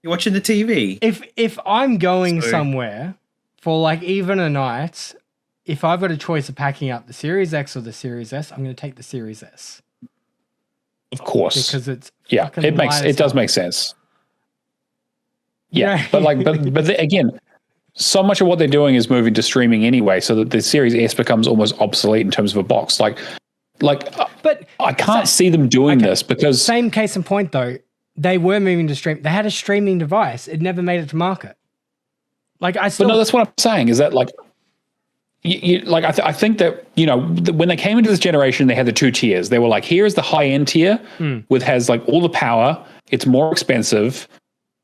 You're watching the TV. If I'm going somewhere for like even a night, if I've got a choice of packing up the Series X or the Series S, I'm going to take the Series S. Of course, because it's it does make sense. Yeah, but again, so much of what they're doing is moving to streaming anyway, so that the Series S becomes almost obsolete in terms of a box. But I can't see them doing this because same case in point though. They were moving to stream. They had a streaming device. It never made it to market. But no, that's what I'm saying. Is that like, I think that when they came into this generation, they had the two tiers. They were like, here's the high end tier, has like all the power. It's more expensive,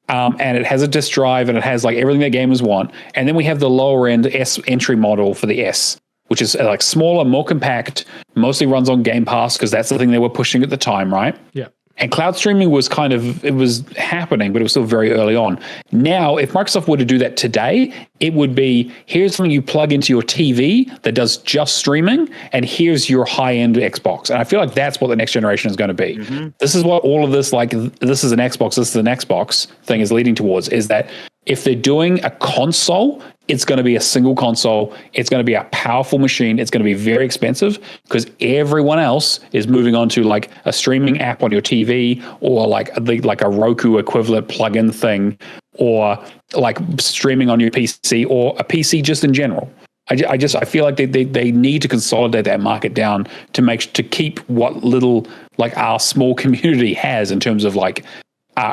and it has a disk drive, and it has like everything that gamers want. And then we have the lower end S entry model for the S, which is like smaller, more compact, mostly runs on Game Pass because that's the thing they were pushing at the time, right? Yeah. And cloud streaming was it was happening, but it was still very early on. Now, if Microsoft were to do that today, it would be, here's something you plug into your TV that does just streaming, and here's your high-end Xbox. And I feel like that's what the next generation is going to be. Mm-hmm. This is what all of this, like, this is an Xbox thing is leading towards, is that if they're doing a console, it's going to be a single console. It's going to be a powerful machine. It's going to be very expensive because everyone else is moving on to like a streaming app on your TV or like a Roku equivalent plug-in thing or like streaming on your PC or a PC just in general. I feel like they need to consolidate that market down to keep what little like our small community has in terms of like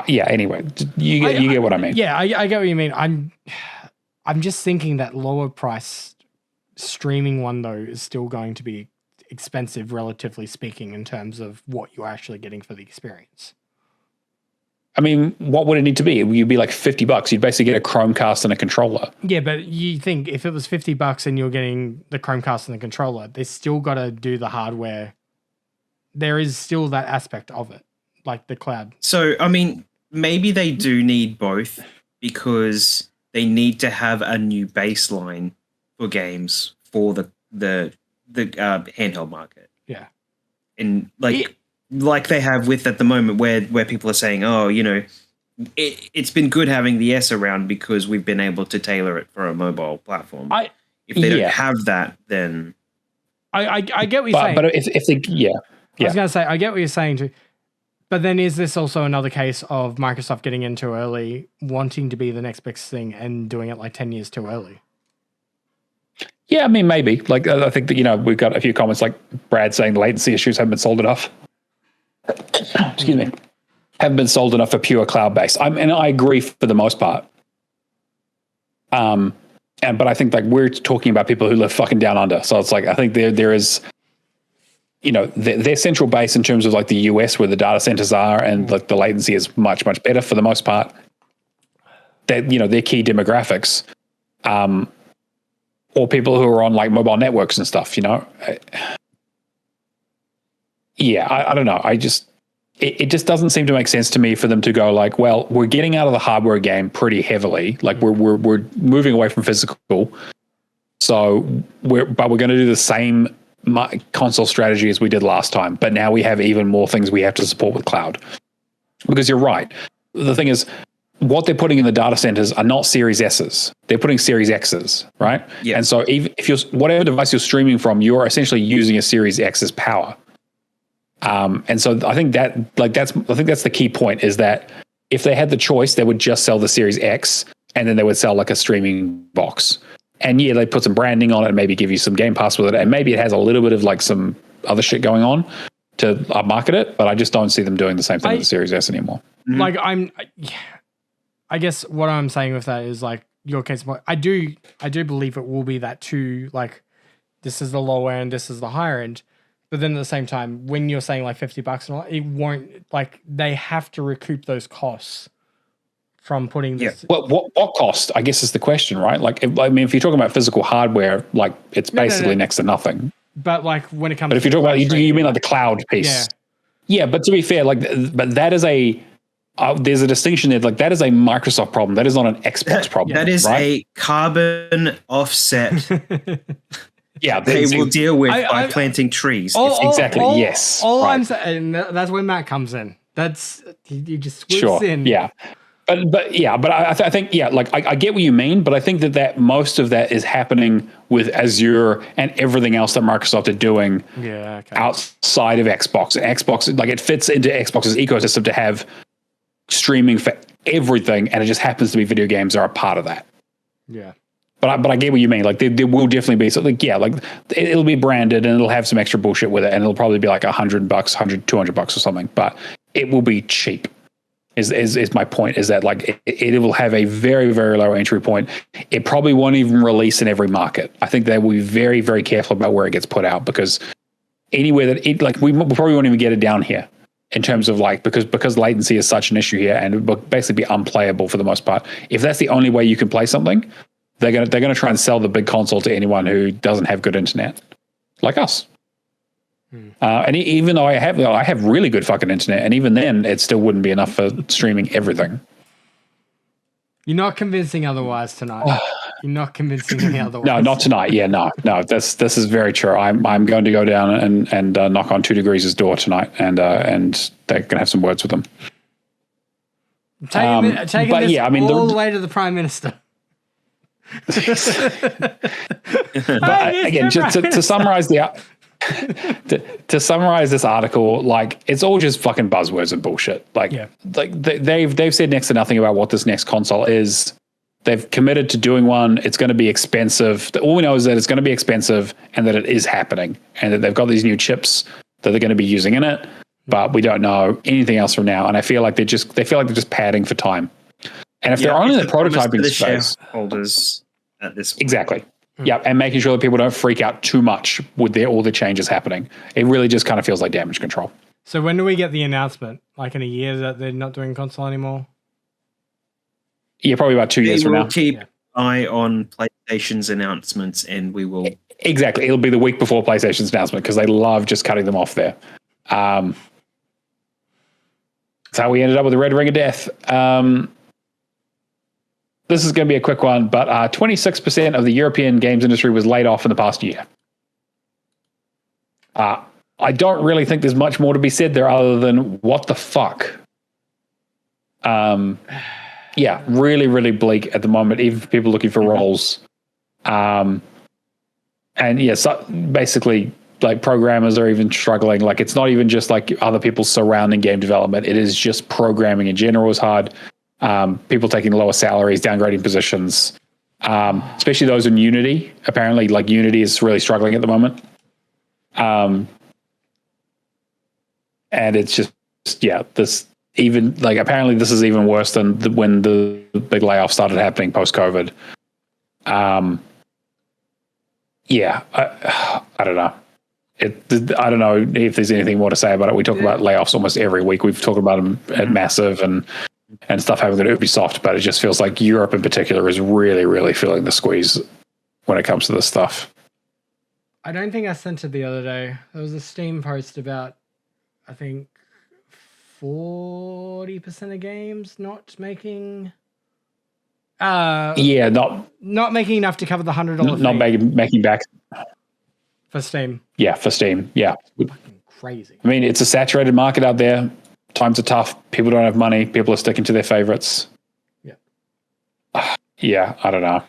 Yeah. Anyway, you get what I mean. Yeah, I get what you mean. I'm just thinking that lower price streaming one though is still going to be expensive, relatively speaking, in terms of what you're actually getting for the experience. I mean, what would it need to be? You'd be like $50. You'd basically get a Chromecast and a controller. Yeah, but you think if it was $50 and you're getting the Chromecast and the controller, they still got to do the hardware. There is still that aspect of it, like the cloud. So, I mean, maybe they do need both because they need to have a new baseline for games for the handheld market. Yeah, and like they have with at the moment where people are saying, oh, you know, it's been good having the S around because we've been able to tailor it for a mobile platform. If they don't have that, then I get what you're saying. But if they I was going to say I get what you're saying too. But then is this also another case of Microsoft getting in too early, wanting to be the next big thing and doing it like 10 years too early? Yeah, I mean, maybe. Like, I think that, you know, we've got a few comments like Brad saying the latency issues haven't been solved enough. Excuse me. Haven't been sold enough for pure cloud-based. And I agree for the most part. But I think like we're talking about people who live fucking down under. So it's like, I think there is, you know, their central base in terms of like the US where the data centers are and like the latency is much, much better for the most part. That, you know, their key demographics, or people who are on like mobile networks and stuff, you know. I don't know. It just doesn't seem to make sense to me for them to go like, well, we're getting out of the hardware game pretty heavily. Like we're moving away from physical. So we're going to do the same console strategy as we did last time. But now we have even more things we have to support with cloud. Because you're right. The thing is, what they're putting in the data centers are not Series S's. They're putting Series X's, right? Yeah. And so if you're whatever device you're streaming from, you're essentially using a Series X's power. And so I think that's the key point is that if they had the choice, they would just sell the Series X and then they would sell like a streaming box. And yeah, they put some branding on it and maybe give you some Game Pass with it. And maybe it has a little bit of like some other shit going on to upmarket it, but I just don't see them doing the same thing with the Series S anymore. Like I guess what I'm saying with that is like your case. I do believe it will be that too. Like this is the lower end, this is the higher end. But then at the same time, when you're saying like $50 and all, it won't, like they have to recoup those costs from putting this. Yeah. Well, what cost? I guess is the question, right? Like, if you're talking about physical hardware, like it's basically next to nothing. But like when it comes, but if you're talking about, you mean like the cloud piece? Yeah. But to be fair, like, but that is there's a distinction there. Like that is a Microsoft problem. That is not an Xbox problem. That is right? a carbon offset. Yeah, they will deal with by planting trees. Exactly. Yes. I'm saying, that's where Matt comes in. That's you just swoops in. Yeah. But I think like I get what you mean, but I think that most of that is happening with Azure and everything else that Microsoft are doing outside of Xbox. And Xbox, like it fits into Xbox's ecosystem to have streaming for everything, and it just happens to be video games are a part of that. Yeah. But I get what you mean. Like there will definitely be something. Yeah, like it'll be branded and it'll have some extra bullshit with it, and it'll probably be like $100, $200 or something. But it will be cheap. Is my point? Is that like it will have a very, very low entry point. It probably won't even release in every market. I think they will be very, very careful about where it gets put out, because anywhere that it like we probably won't even get it down here in terms of like because latency is such an issue here and it will basically be unplayable for the most part. If that's the only way you can play something, they're gonna try and sell the big console to anyone who doesn't have good internet, like us. And even though I have really good fucking internet, and even then, it still wouldn't be enough for streaming everything. You're not convincing otherwise tonight. You're not convincing me otherwise. No, not tonight. Yeah, no. This is very true. I'm going to go down and knock on 2 Degrees' door tonight, and they're going to have some words with them. Taking this all the way to the Prime Minister. But again, just to summarize to summarize this article, like it's all just fucking buzzwords and bullshit. Like they've said next to nothing about what this next console is. They've committed to doing one. It's going to be expensive. All we know is that it's going to be expensive and that it is happening, and that they've got these new chips that they're going to be using in it. but we don't know anything else from now. And I feel like they feel like they're just padding for time. And if they're only in the prototyping space, shareholders at this point. Exactly. Yeah, and making sure that people don't freak out too much with all the changes happening. It really just kind of feels like damage control. So when do we get the announcement? Like in a year that they're not doing console anymore? Yeah, probably about 2 years from now. We'll keep eye on PlayStation's announcements, and we will... Exactly. It'll be the week before PlayStation's announcement because they love just cutting them off there. That's how we ended up with the Red Ring of Death. This is going to be a quick one, but 26% of the European games industry was laid off in the past year. I don't really think there's much more to be said there other than what the fuck. Yeah, really, really bleak at the moment, even for people looking for roles. And yeah, so basically, like programmers are even struggling. Like it's not even just like other people surrounding game development. It is just programming in general is hard. People taking lower salaries, downgrading positions, especially those in Unity. Apparently, like Unity is really struggling at the moment. And it's just this even like apparently this is even worse than when the big layoffs started happening post-COVID. Yeah, I don't know. I don't know if there's anything more to say about it. We talk about layoffs almost every week. We've talked about them at Massive and stuff happening at Ubisoft, but it just feels like Europe in particular is really, really feeling the squeeze when it comes to this stuff. I don't think I sent it the other day. There was a Steam post about, I think, 40% of games not making... not making enough to cover the $100 not making back for Steam. Yeah, for Steam. Yeah, fucking crazy. I mean, it's a saturated market out there. Times are tough. People don't have money. People are sticking to their favorites. Yeah. Yeah, I don't know.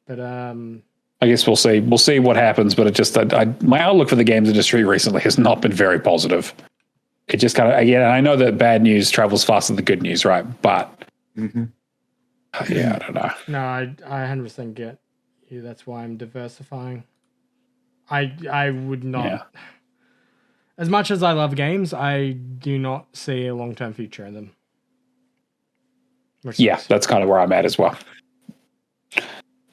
But I guess we'll see. We'll see what happens. But it just my outlook for the games industry recently has not been very positive. It just kind of I know that bad news travels faster than good news, right? But yeah, I don't know. No, I 100% get you. That's why I'm diversifying. I would not. Yeah. As much as I love games, I do not see a long-term future in them. Yeah, that's kind of where I'm at as well.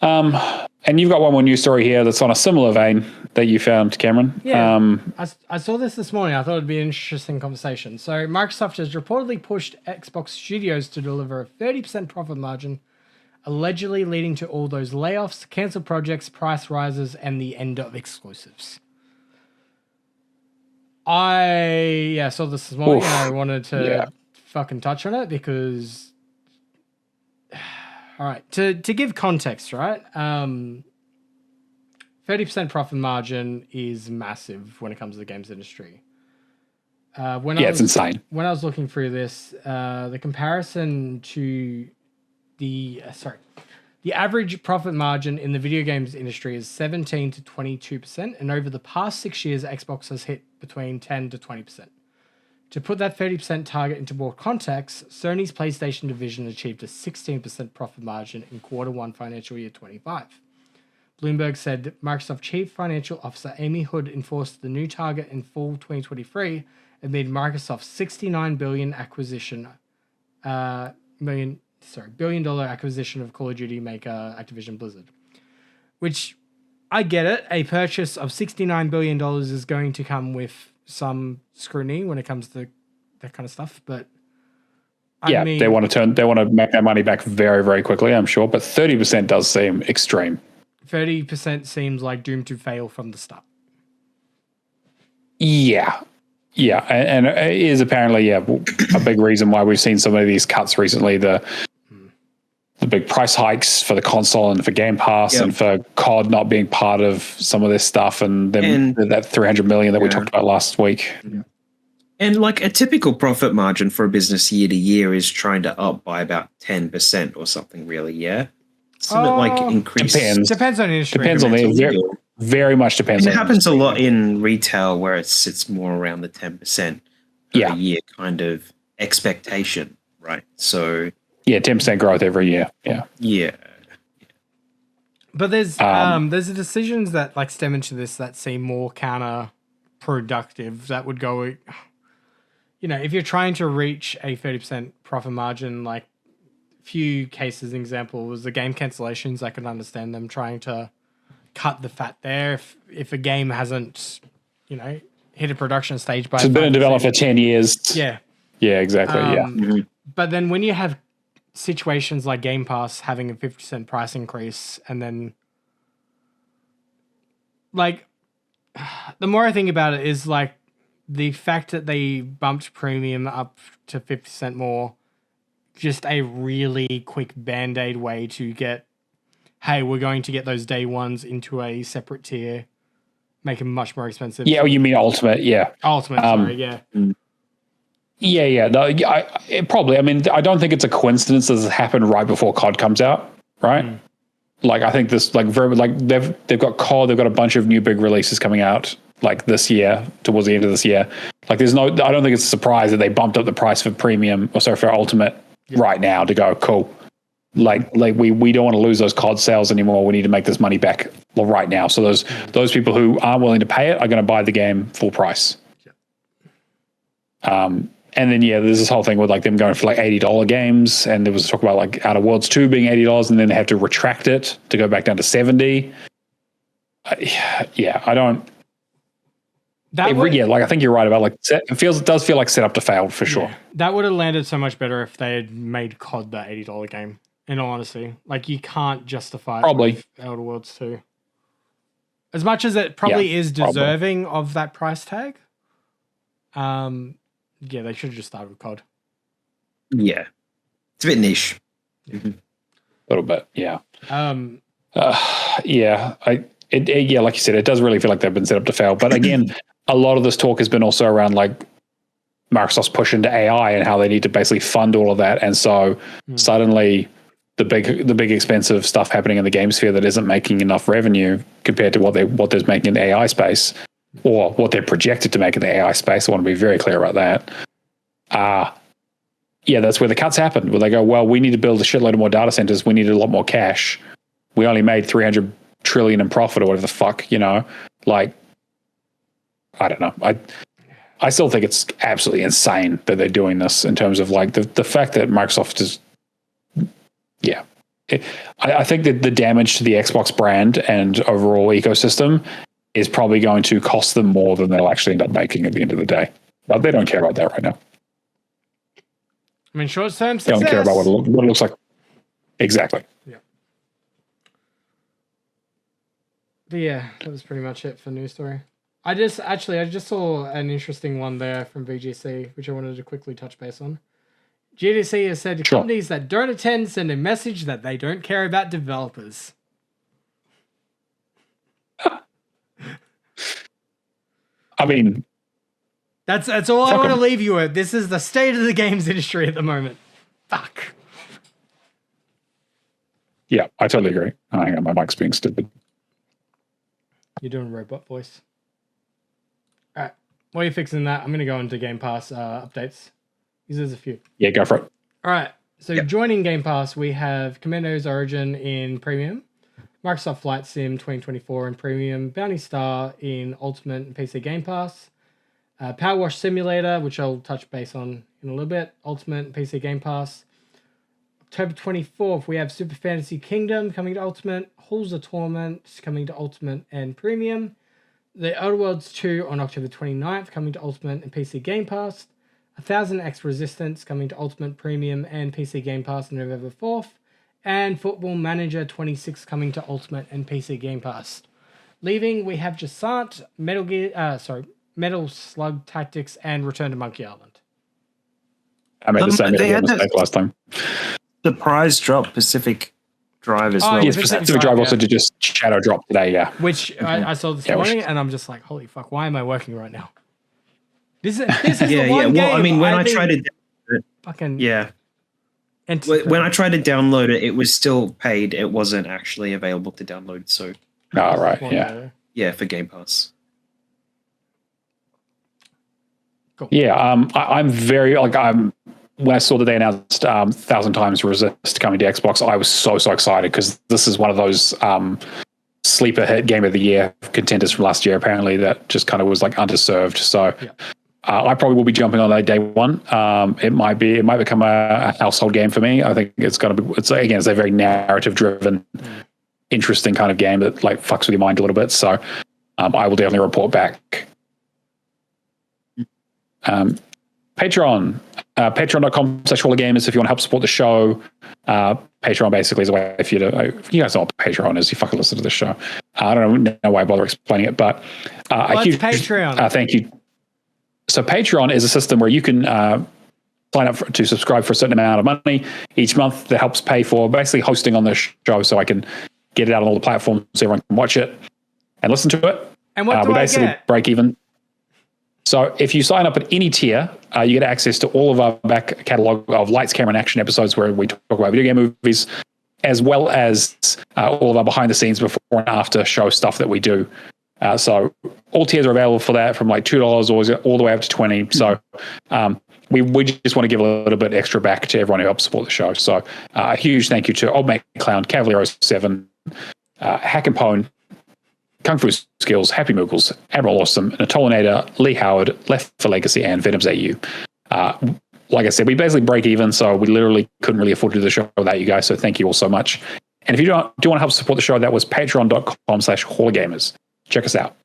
And you've got one more news story here that's on a similar vein that you found, Cameron. Yeah, I saw this morning. I thought it'd be an interesting conversation. So Microsoft has reportedly pushed Xbox Studios to deliver a 30% profit margin, allegedly leading to all those layoffs, cancelled projects, price rises, and the end of exclusives. I saw this morning and I wanted to fucking touch on it because, all right, to give context, right? 30% profit margin is massive when it comes to the games industry. It's insane. When I was looking through this, the comparison to the average profit margin in the video games industry is 17 to 22%, and over the past 6 years, Xbox has hit between 10 to 20%. To put that 30% target into more context, Sony's PlayStation division achieved a 16% profit margin in Q1 financial year 25. Bloomberg said that Microsoft Chief Financial Officer Amy Hood enforced the new target in fall 2023 amid Microsoft's $69 billion billion-dollar acquisition of Call of Duty maker Activision Blizzard. Which, I get it, a purchase of $69 billion is going to come with some scrutiny when it comes to that kind of stuff, but I mean, they want to make that money back very, very quickly, I'm sure, but 30% does seem extreme. 30% seems like doomed to fail from the start. Yeah, and it is apparently a big reason why we've seen so many of these cuts recently. The big price hikes for the console and for Game Pass and for COD not being part of some of this stuff, and then that 300 million that we talked about last week. Yeah. And like a typical profit margin for a business year to year is trying to up by about 10% or something, really. Yeah. Something like increase. Depends on the industry. Depends on the very much depends. It happens a lot in retail where it sits more around the 10% a year kind of expectation, right? So 10% growth every year. Yeah. But there's the decisions that like stem into this that seem more counterproductive productive. That would go, you know, if you're trying to reach a 30% profit margin, like few cases, example was the game cancellations. I can understand them trying to cut the fat there. If a game hasn't, you know, hit a production stage by, it's been in development for 10 years. Yeah. Yeah, exactly. But then when you have situations like Game Pass having a 50% price increase, and then like the more I think about it is like the fact that they bumped premium up to 50% more, just a really quick band-aid way to get, hey, we're going to get those day ones into a separate tier, make them much more expensive. Yeah, you mean Ultimate? Yeah, Ultimate. Sorry, yeah. Yeah. No, probably. I mean, I don't think it's a coincidence that this happened right before COD comes out, right? Like, I think this, like, very, like they've got COD, they've got a bunch of new big releases coming out, like this year, towards the end of this year. Like, I don't think it's a surprise that they bumped up the price for premium, or sorry, for Ultimate right now to go, cool. Like we don't want to lose those COD sales anymore. We need to make this money back right now. So those people who aren't willing to pay it are going to buy the game full price. And then there's this whole thing with like them going for like $80 games, and there was talk about like Outer Worlds 2 being $80, and then they have to retract it to go back down to $70. I don't. Like I think you're right about like it does feel like set up to fail for sure. That would have landed so much better if they had made COD that $80 game. In all honesty, like you can't justify it with Outer Worlds 2. As much as it probably is deserving of that price tag. They should have just started with COD. Yeah, it's a bit niche. A little bit, yeah. Like you said, it does really feel like they've been set up to fail. But again, a lot of this talk has been also around like Microsoft's push into AI and how they need to basically fund all of that, and so suddenly the big expensive stuff happening in the game sphere that isn't making enough revenue compared to what they're making in the AI space, or what they're projected to make in the AI space. I want to be very clear about that. That's where the cuts happen, where they go, well, we need to build a shitload of more data centers. We need a lot more cash. We only made 300 trillion in profit or whatever the fuck, you know, like, I don't know. I still think it's absolutely insane that they're doing this in terms of like the fact that Microsoft is, I think that the damage to the Xbox brand and overall ecosystem is probably going to cost them more than they'll actually end up making at the end of the day. But they don't care about that right now. I mean, short-term success. They don't care about what it looks like. Exactly. Yeah. But yeah, that was pretty much it for news story. I just saw an interesting one there from VGC, which I wanted to quickly touch base on. GDC has said companies that don't attend send a message that they don't care about developers. I mean, that's all I want to leave you with. This is the state of the games industry at the moment. Fuck. Yeah, I totally agree. Hang on, my mic's being stupid. You're doing robot voice. All right. While you're fixing that, I'm going to go into Game Pass updates. Because there's a few. Yeah, go for it. All right. So joining Game Pass, we have Commando's Origin in Premium, Microsoft Flight Sim 2024 in Premium, Bounty Star in Ultimate and PC Game Pass, Power Wash Simulator, which I'll touch base on in a little bit, Ultimate and PC Game Pass. October 24th, we have Super Fantasy Kingdom coming to Ultimate, Halls of Torment coming to Ultimate and Premium, The Outer Worlds 2 on October 29th coming to Ultimate and PC Game Pass, 1000X Resistance coming to Ultimate Premium and PC Game Pass on November 4th, and Football Manager 26 coming to Ultimate and PC Game Pass. Leaving, we have Jasant, Metal Slug Tactics, and Return to Monkey Island. I made the same mistake last time. The prize drop Pacific Drive as well. Yes, Pacific Drive also did just shadow drop today, yeah. Which I saw this morning, and I'm just like, holy fuck, why am I working right now? This is the one game. Well, I mean, when I tried to download it, when I tried to download it, it was still paid. It wasn't actually available to download. So, for Game Pass. Cool. Yeah, I'm very when I saw that they announced 1000 Times Resist coming to Xbox, I was so excited because this is one of those sleeper hit game of the year contenders from last year. Apparently, that just kind of was like underserved. So I probably will be jumping on that day one. It might become a household game for me. I think it's going to be. It's a very narrative driven, interesting kind of game that like fucks with your mind a little bit. So I will definitely report back. Patreon, patreon.com/hologamers if you want to help support the show. Patreon basically is a way if you guys know what Patreon is, you fucking listen to the show. I don't know why I bother explaining it, but a huge Patreon. Thank you. So Patreon is a system where you can sign up to subscribe for a certain amount of money each month that helps pay for basically hosting on the show, so I can get it out on all the platforms so everyone can watch it and listen to it. And what do we I basically get? break even. So if you sign up at any tier, you get access to all of our back catalog of Lights, Camera, and Action episodes where we talk about video game movies, as well as all of our behind the scenes before and after show stuff that we do. So all tiers are available for that, from like $2 all the way up to $20. So we just want to give a little bit extra back to everyone who helps support the show. So a huge thank you to Old Mate Clown, Cavalier07, Hack and Pone, Kung Fu Skills, Happy Moogles, Admiral Awesome, Natolinator, Lee Howard, Left for Legacy, and Venom's AU. Like I said, we basically break even, so we literally couldn't really afford to do the show without you guys, so thank you all so much. And if you do want to help support the show, that was patreon.com/hologamers. Check us out.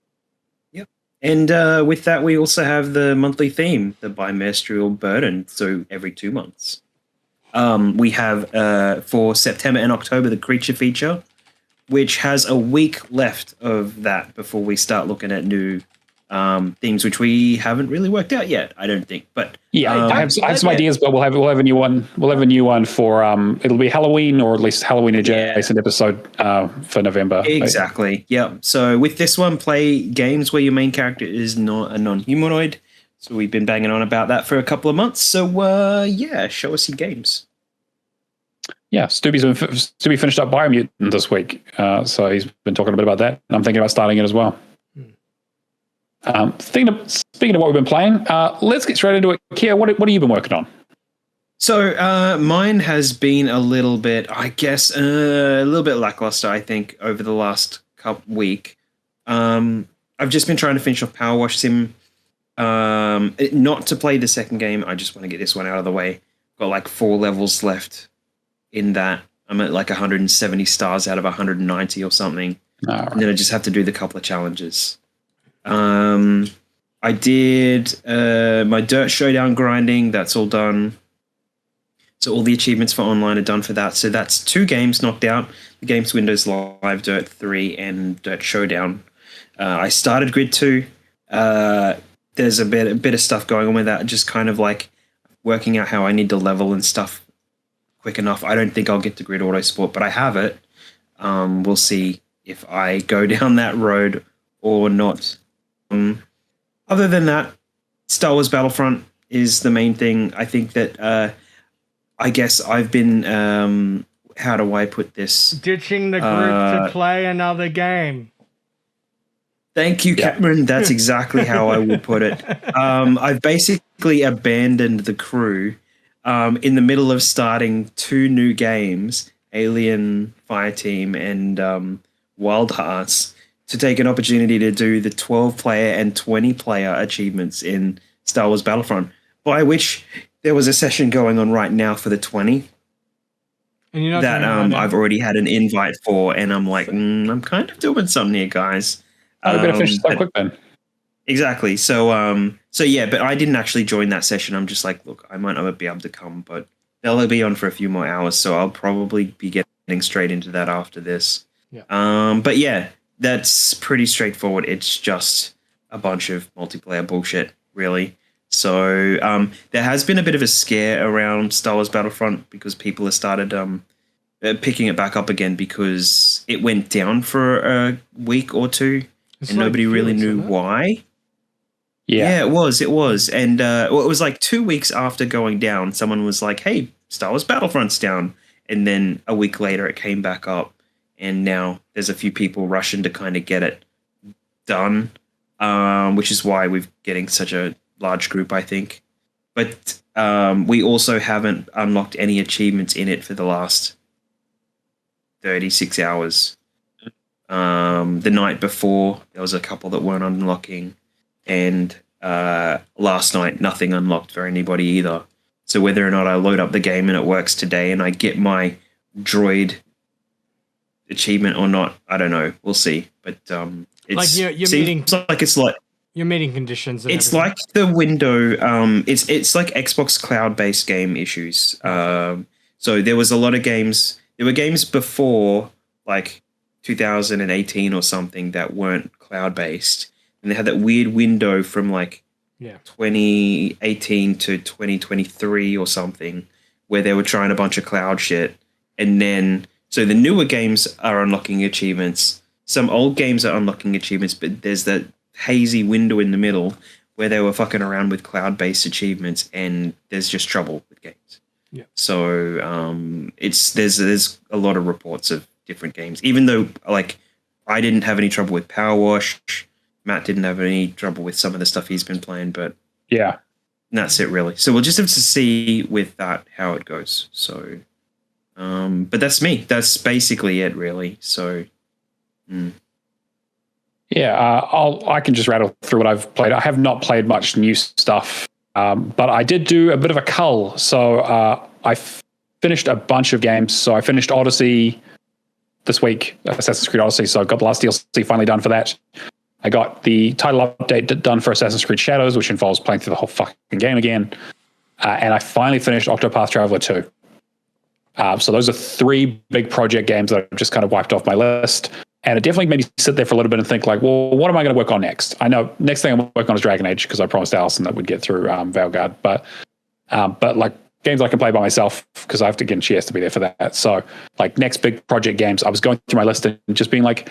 Yep. And with that, we also have the monthly theme, the Bimestral Burden, so every 2 months. We have, for September and October, the Creature feature, which has a week left of that before we start looking at new themes, which we haven't really worked out yet, I don't think. But yeah, I have some ideas, but we'll have a new one. We'll have a new one for it'll be Halloween, or at least Halloween adjacent episode for November. Exactly. Yeah. So with this one, play games where your main character is not a non-humanoid. So we've been banging on about that for a couple of months. So show us your games. Yeah, Stubby finished up Biomutant this week, so he's been talking a bit about that, and I'm thinking about starting it as well. Speaking of what we've been playing, let's get straight into it. Kia, what have you been working on? So mine has been a little bit, I guess, a little bit lackluster, I think, over the last week. I've just been trying to finish off Power Wash Sim. Not to play the second game, I just want to get this one out of the way. Got like 4 levels left in that. I'm at like 170 stars out of 190 or something. Right. And then I just have to do the couple of challenges. I did my Dirt Showdown grinding. That's all done. So all the achievements for online are done for that. So that's 2 games knocked out. The games Windows Live, Dirt 3, and Dirt Showdown. I started Grid 2. There's a bit of stuff going on with that. Just kind of like working out how I need to level and stuff quick enough. I don't think I'll get to Grid Autosport, but I have it. We'll see if I go down that road or not. Other than that, Star Wars Battlefront is the main thing. I think that I guess I've been how do I put this? Ditching the group to play another game. Thank you, Cameron. That's exactly how I would put it. I've basically abandoned the crew in the middle of starting 2 new games, Alien Fireteam and Wild Hearts, to take an opportunity to do the 12-player and 20-player achievements in Star Wars Battlefront, by which there was a session going on right now for the 20 and you're not that I've already had an invite for, and I'm like, I'm kind of doing something here, guys. I better finish so quick then. Exactly. So yeah, but I didn't actually join that session. I'm just like, look, I might not be able to come, but they'll be on for a few more hours, so I'll probably be getting straight into that after this. Yeah. But yeah, that's pretty straightforward. It's just a bunch of multiplayer bullshit, really. So there has been a bit of a scare around Star Wars Battlefront because people have started picking it back up again because it went down for a week or 2. It's and like nobody really knew why. Yeah, it was. And it was like 2 weeks after going down, someone was like, hey, Star Wars Battlefront's down. And then a week later, it came back up. And now there's a few people rushing to kind of get it done, which is why we're getting such a large group, I think. But we also haven't unlocked any achievements in it for the last 36 hours. The night before, there was a couple that weren't unlocking. And last night, nothing unlocked for anybody either. So whether or not I load up the game and it works today and I get my droid achievement or not, I don't know. We'll see. But it's like you're meeting conditions. It's everything. Like the window. It's like Xbox cloud-based game issues. So there was a lot of games. There were games before like 2018 or something that weren't cloud-based, and they had that weird window from like 2018 to 2023 or something where they were trying a bunch of cloud shit, and then so the newer games are unlocking achievements. Some old games are unlocking achievements, but there's that hazy window in the middle where they were fucking around with cloud-based achievements, and there's just trouble with games. Yeah. So there's a lot of reports of different games, even though like I didn't have any trouble with Power Wash. Matt didn't have any trouble with some of the stuff he's been playing, but that's it really. So we'll just have to see with that how it goes. So, but that's me. That's basically it really. So, I can just rattle through what I've played. I have not played much new stuff, but I did do a bit of a cull. So I finished a bunch of games. So I finished Odyssey this week, Assassin's Creed Odyssey. So I got the last DLC finally done for that. I got the title update done for Assassin's Creed Shadows, which involves playing through the whole fucking game again. And I finally finished Octopath Traveler 2. So those are 3 big project games that I've just kind of wiped off my list. And it definitely made me sit there for a little bit and think like, well, what am I going to work on next? I know next thing I'm working on is Dragon Age because I promised Alison that we'd get through Veilguard. But like games I can play by myself because she has to be there for that. So like next big project games, I was going through my list and just being like,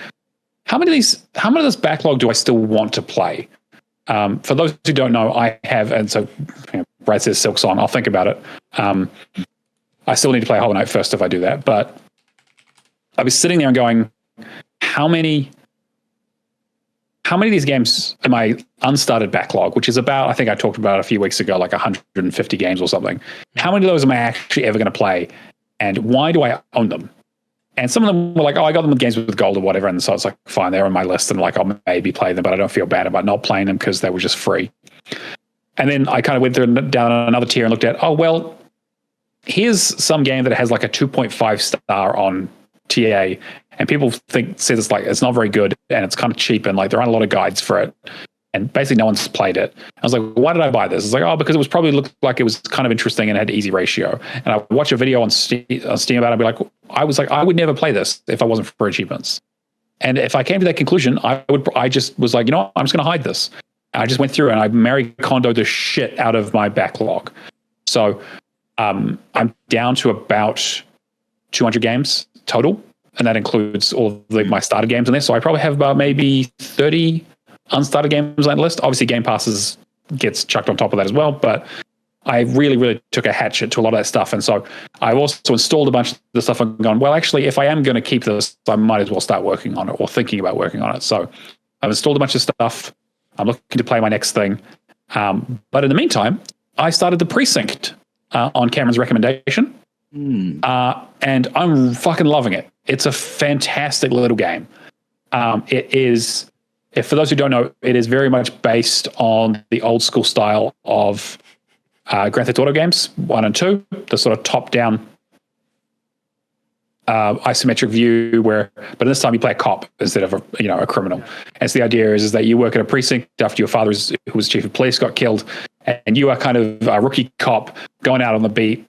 how many of this backlog do I still want to play? For those who don't know, I have, and so Brad says Silk Song, I'll think about it. I still need to play Hollow Knight first if I do that. But I was sitting there and going, how many of these games in my unstarted backlog, which is about, I think I talked about a few weeks ago, like 150 games or something. How many of those am I actually ever going to play? And why do I own them? And some of them were like, oh, I got them with games with gold or whatever. And so it's like, fine, they're on my list. And like, I'll maybe play them, but I don't feel bad about not playing them because they were just free. And then I kind of went through down another tier and looked at, oh, well, here's some game that has like a 2.5 star on TA. And people says it's like, it's not very good and it's kind of cheap. And like, there aren't a lot of guides for it. And basically no one's played it. I was like, why did I buy this? It's like, oh, because it was probably looked like it was kind of interesting and had easy ratio. And I watch a video on Steam about it. I'd be like, I would never play this if I wasn't for achievements. And if I came to that conclusion, I just was like, you know what? I'm just going to hide this. And I just went through and I Marie Kondoed the shit out of my backlog. So I'm down to about 200 games total. And that includes all of my started games in there. So I probably have about maybe 30 unstarted games on that list. Obviously, Game Passes gets chucked on top of that as well. But I really, really took a hatchet to a lot of that stuff. And so I also installed a bunch of the stuff and gone, well, actually, if I am going to keep this, I might as well start working on it or thinking about working on it. So I've installed a bunch of stuff. I'm looking to play my next thing. But in the meantime, I started The Precinct on Cameron's recommendation. And I'm fucking loving it. It's a fantastic little game. It is, for those who don't know, it is very much based on the old school style of Grand Theft Auto games 1 and 2, the sort of top-down isometric view but this time you play a cop instead of a criminal. And so the idea is that you work at a precinct after your father, who was chief of police, got killed, and you are kind of a rookie cop going out on the beat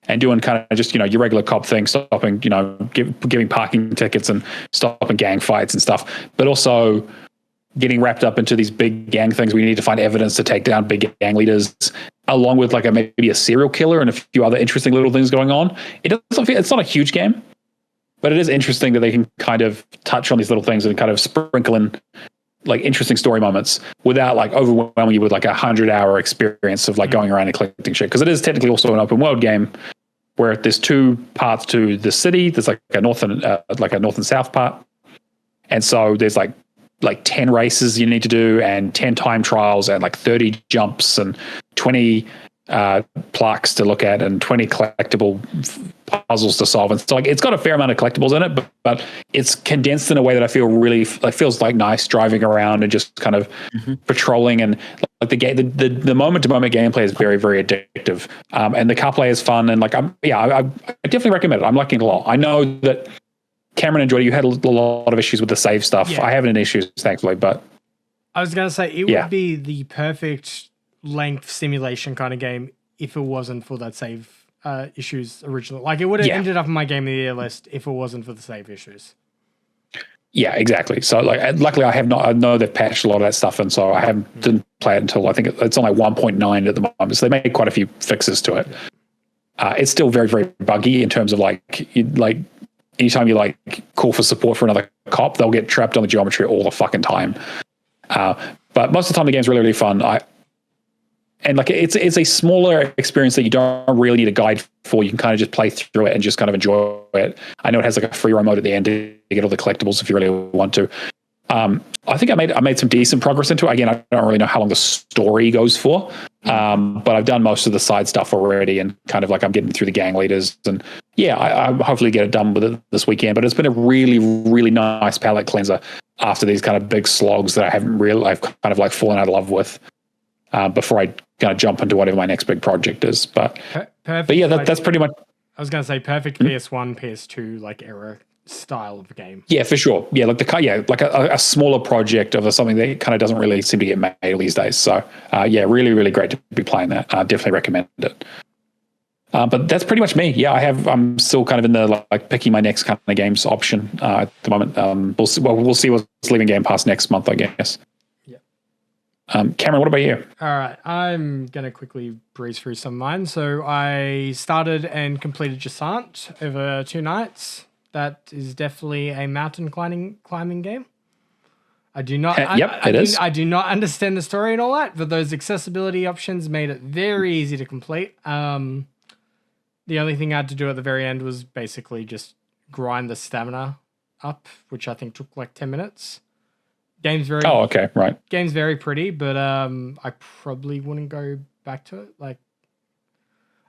and doing kind of just, your regular cop thing, stopping, giving parking tickets and stopping gang fights and stuff, but also getting wrapped up into these big gang things where you need to find evidence to take down big gang leaders, along with like maybe a serial killer and a few other interesting little things going on. It's not a huge game, but it is interesting that they can kind of touch on these little things and kind of sprinkle in like interesting story moments without like overwhelming you with like 100-hour experience of like going around and collecting shit. Because it is technically also an open world game where there's 2 parts to the city. There's like a north and south part. And so there's like 10 races you need to do and 10 time trials and like 30 jumps and 20 plaques to look at and 20 collectible puzzles to solve. And so like it's got a fair amount of collectibles in it, but it's condensed in a way that I feel really feels like nice driving around and just kind of patrolling, and like the moment to moment gameplay is very, very addictive. And the car play is fun. And like, I definitely recommend it. I'm liking it a lot. I know that Cameron enjoyed it. You had a lot of issues with the save stuff. Yeah. I haven't had issues, thankfully, but I was going to say it would be the perfect length simulation kind of game if it wasn't for that save issues originally. Like it would have ended up in my game of the year list if it wasn't for the save issues. Yeah, exactly. So like, luckily I know they've patched a lot of that stuff, and so I didn't play it until I think it's on like 1.9 at the moment. So they made quite a few fixes to it. It's still very, very buggy in terms of like anytime you like call for support for another cop, they'll get trapped on the geometry all the fucking time. But most of the time the game's really, really fun. And like it's a smaller experience that you don't really need a guide for. You can kind of just play through it and just kind of enjoy it. I know it has like a free roam mode at the end to get all the collectibles if you really want to. I think I made some decent progress into it. Again, I don't really know how long the story goes for, but I've done most of the side stuff already, and kind of like I'm getting through the gang leaders. And I hopefully get it done with it this weekend. But it's been a really, really nice palate cleanser after these kind of big slogs that I've kind of like fallen out of love with before I kind of jump into whatever my next big project is. But yeah, that's pretty much. I was going to say perfect PS1, PS2 like era style of game. Yeah, for sure. Yeah, like like a smaller project of something that kind of doesn't really seem to get made these days. So really, really great to be playing that. Definitely recommend it. But that's pretty much me. Yeah, I'm still kind of in the like picking my next kind of games option at the moment. We'll see what's leaving Game Pass next month, I guess. Cameron, what about you? All right, I'm going to quickly breeze through some of mine. So I started and completed Jasant over 2 nights. That is definitely a mountain climbing game. I do not. I do not understand the story and all that, but those accessibility options made it very easy to complete. The only thing I had to do at the very end was basically just grind the stamina up, which I think took like 10 minutes. Game's very right. Game's very pretty, but I probably wouldn't go back to it. Like,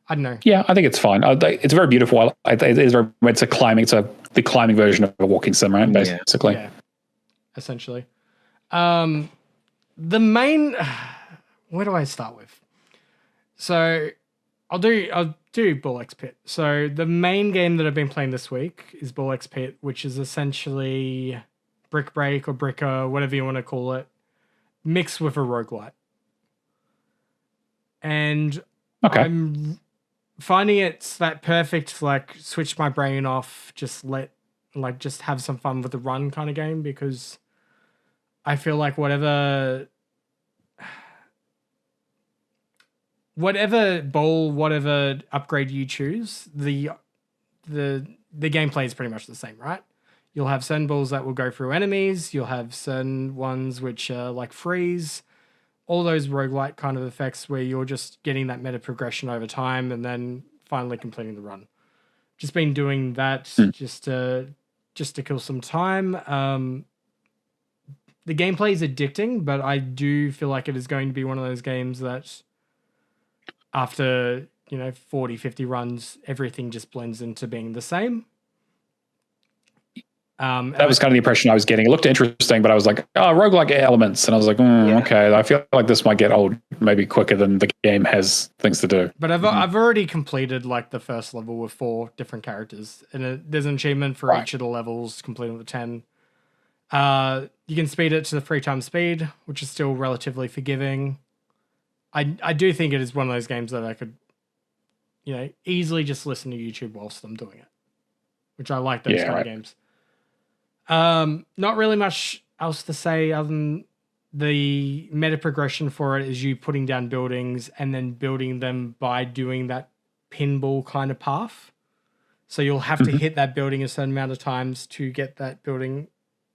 I don't know. Yeah, I think it's fine. It's very beautiful. It's the climbing version of a walking sim, right? Basically. Yeah. Essentially. The main. Where do I start with? So, I'll do Bull X Pit. So the main game that I've been playing this week is Bull X Pit, which is essentially Brick Break or Bricker, whatever you want to call it, mixed with a roguelite. And I'm finding it's that perfect, like, switch my brain off, just have some fun with the run kind of game, because I feel like whatever upgrade you choose, the gameplay is pretty much the same, right? You'll have certain balls that will go through enemies. You'll have certain ones which are like freeze. All those roguelike kind of effects where you're just getting that meta progression over time and then finally completing the run. Just been doing that just to kill some time. The gameplay is addicting, but I do feel like it is going to be one of those games that after 40, 50 runs, everything just blends into being the same. That was kind of the impression I was getting. It looked interesting, but I was like, roguelike elements. And I was like, okay, I feel like this might get old maybe quicker than the game has things to do. But I've already completed like the first level with 4 different characters. And there's an achievement for each of the levels, completing the 10. You can speed it to the 3 times speed, which is still relatively forgiving. I do think it is one of those games that I could, easily just listen to YouTube whilst I'm doing it, which I like those kind of games. Not really much else to say other than the meta progression for it is you putting down buildings and then building them by doing that pinball kind of path. So you'll have to hit that building a certain amount of times to get that building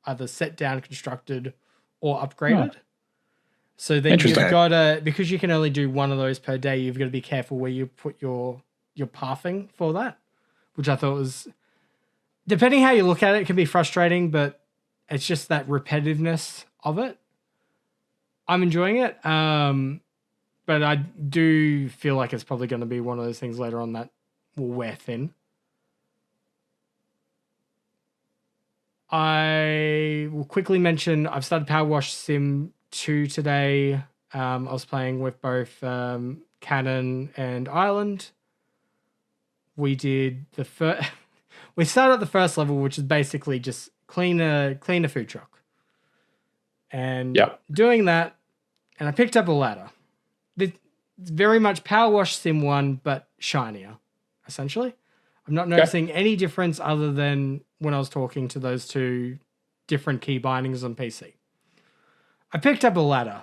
either set down, constructed, or upgraded. So then you've got to, because you can only do one of those per day, you've got to be careful where you put your pathing for that, which I thought was, depending how you look at it, it can be frustrating, but it's just that repetitiveness of it. I'm enjoying it. but I do feel like it's probably going to be one of those things later on that will wear thin. I will quickly mention I've started Power Wash Sim 2 today. I was playing with both Cannon and Island. We did we started at the first level, which is basically just clean a food truck. And doing that, and I picked up a ladder. It's very much Power Wash Sim 1, but shinier, essentially. I'm not noticing any difference other than when I was talking to those two different key bindings on PC. I picked up a ladder.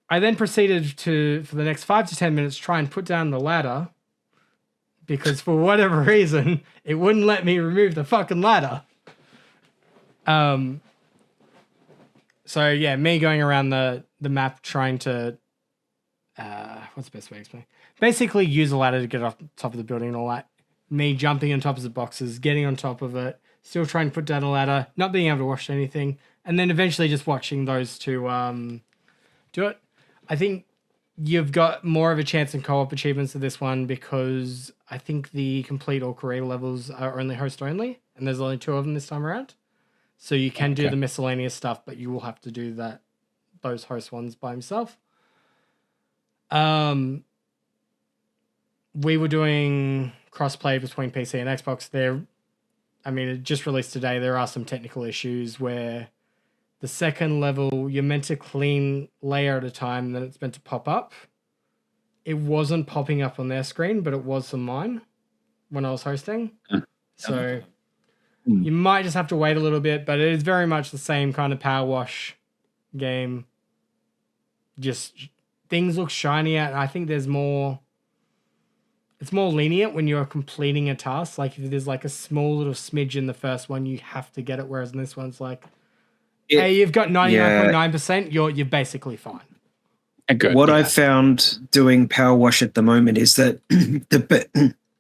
I then proceeded to, for the next 5 to 10 minutes, try and put down the ladder because for whatever reason, it wouldn't let me remove the fucking ladder. So yeah, me going around the map trying to, what's the best way to explain? Basically use a ladder to get off the top of the building and all that. Me jumping on top of the boxes, getting on top of it, still trying to put down a ladder, not being able to wash anything, and then eventually just watching those two do it. I think you've got more of a chance in co-op achievements of this one because I think the complete all career levels are only host only, and there's only 2 of them this time around. So you can do the miscellaneous stuff, but you will have to do those host ones by himself. We were doing crossplay between PC and Xbox. It just released today. There are some technical issues where the second level, you're meant to clean layer at a time, then it's meant to pop up. It wasn't popping up on their screen, but it was on mine when I was hosting. So you might just have to wait a little bit, but it is very much the same kind of power wash game. Just things look shinier, and I think it's more lenient when you're completing a task. Like if there's like a small little smidge in the first one, you have to get it, whereas in this one's like, hey, you've got 99.9%, you're basically fine. What I've found doing power wash at the moment is that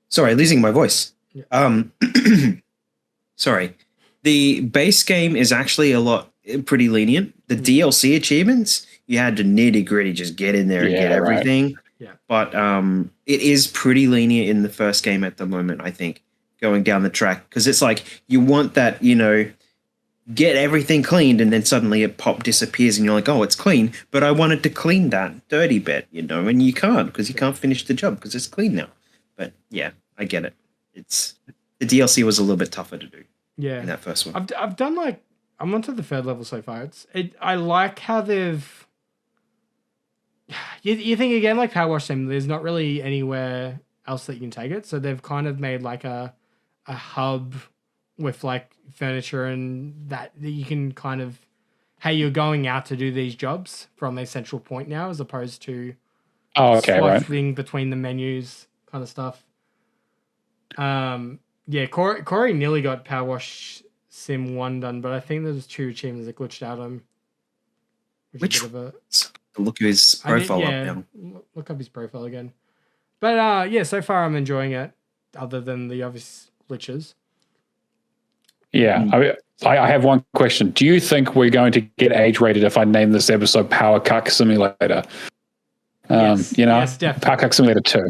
sorry, losing my voice. Yeah. Sorry. The base game is actually pretty lenient. The DLC achievements, you had to nitty-gritty just get in there and get everything. Right. Yeah. But it is pretty lenient in the first game at the moment, I think, going down the track. Because it's like you want that, get everything cleaned and then suddenly it disappears and you're like, oh, it's clean. But I wanted to clean that dirty bit, and you can't because you can't finish the job because it's clean now. But yeah, I get it. The DLC was a little bit tougher to do. Yeah. In that first one. I've done I'm onto the 3rd level so far. I like how they've. You think again like Power Wash Sim, there's not really anywhere else that you can take it, so they've kind of made like a hub with like furniture and that you can kind of, hey, you're going out to do these jobs from a central point now, as opposed to swiping between the menus kind of stuff. Corey nearly got Power Wash Sim 1 done, but I think there's 2 achievements that glitched out on him. Which look at his profile up now. Look up his profile again. But so far I'm enjoying it, other than the obvious glitches. Yeah, I have one question. Do you think we're going to get age rated if I name this episode Power Cuck Simulator? Yes, definitely. Power Cuck Simulator 2.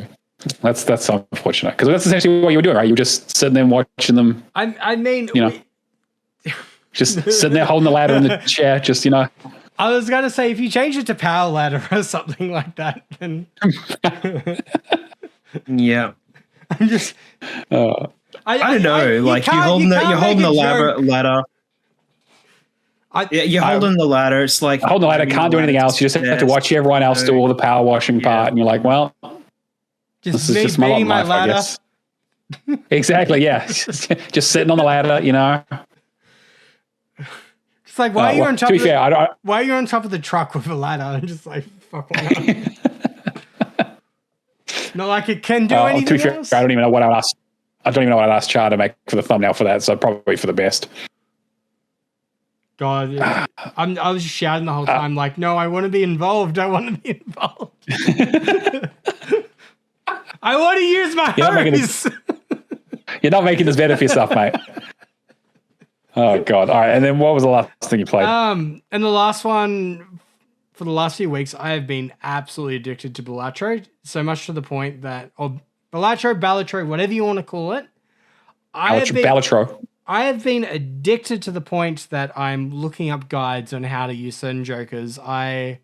That's unfortunate because that's essentially what you were doing, right? You were just sitting there watching them. Just sitting there holding the ladder in the chair, I was going to say, if you change it to Power Ladder or something like that, then... yeah. I'm just... I don't know. You're holding the ladder. You're holding the ladder. It's like... Holding the ladder, can't do anything else. You just have to watch everyone else do all the power washing part, and you're like, well... This is just my life, ladder. I guess. Exactly, yeah. Just sitting on the ladder, It's like, why are you on top? Why are you on top of the truck with a ladder? I'm just like, fuck. Why not? Not like it can do anything else. I don't even know what I'd ask. I don't even know what I'd ask Char to make for the thumbnail for that. So probably for the best. God, yeah. I was just shouting the whole time, like, no, I want to be involved. I want to be involved. I want to use my hose. You're not making this better for yourself, mate. Oh God! All right, and then what was the last thing you played? And the last one, for the last few weeks, I have been absolutely addicted to Balatro, so much to the point that, or Balatro, whatever you want to call it. Balatro. I have been addicted to the point that I'm looking up guides on how to use certain jokers. I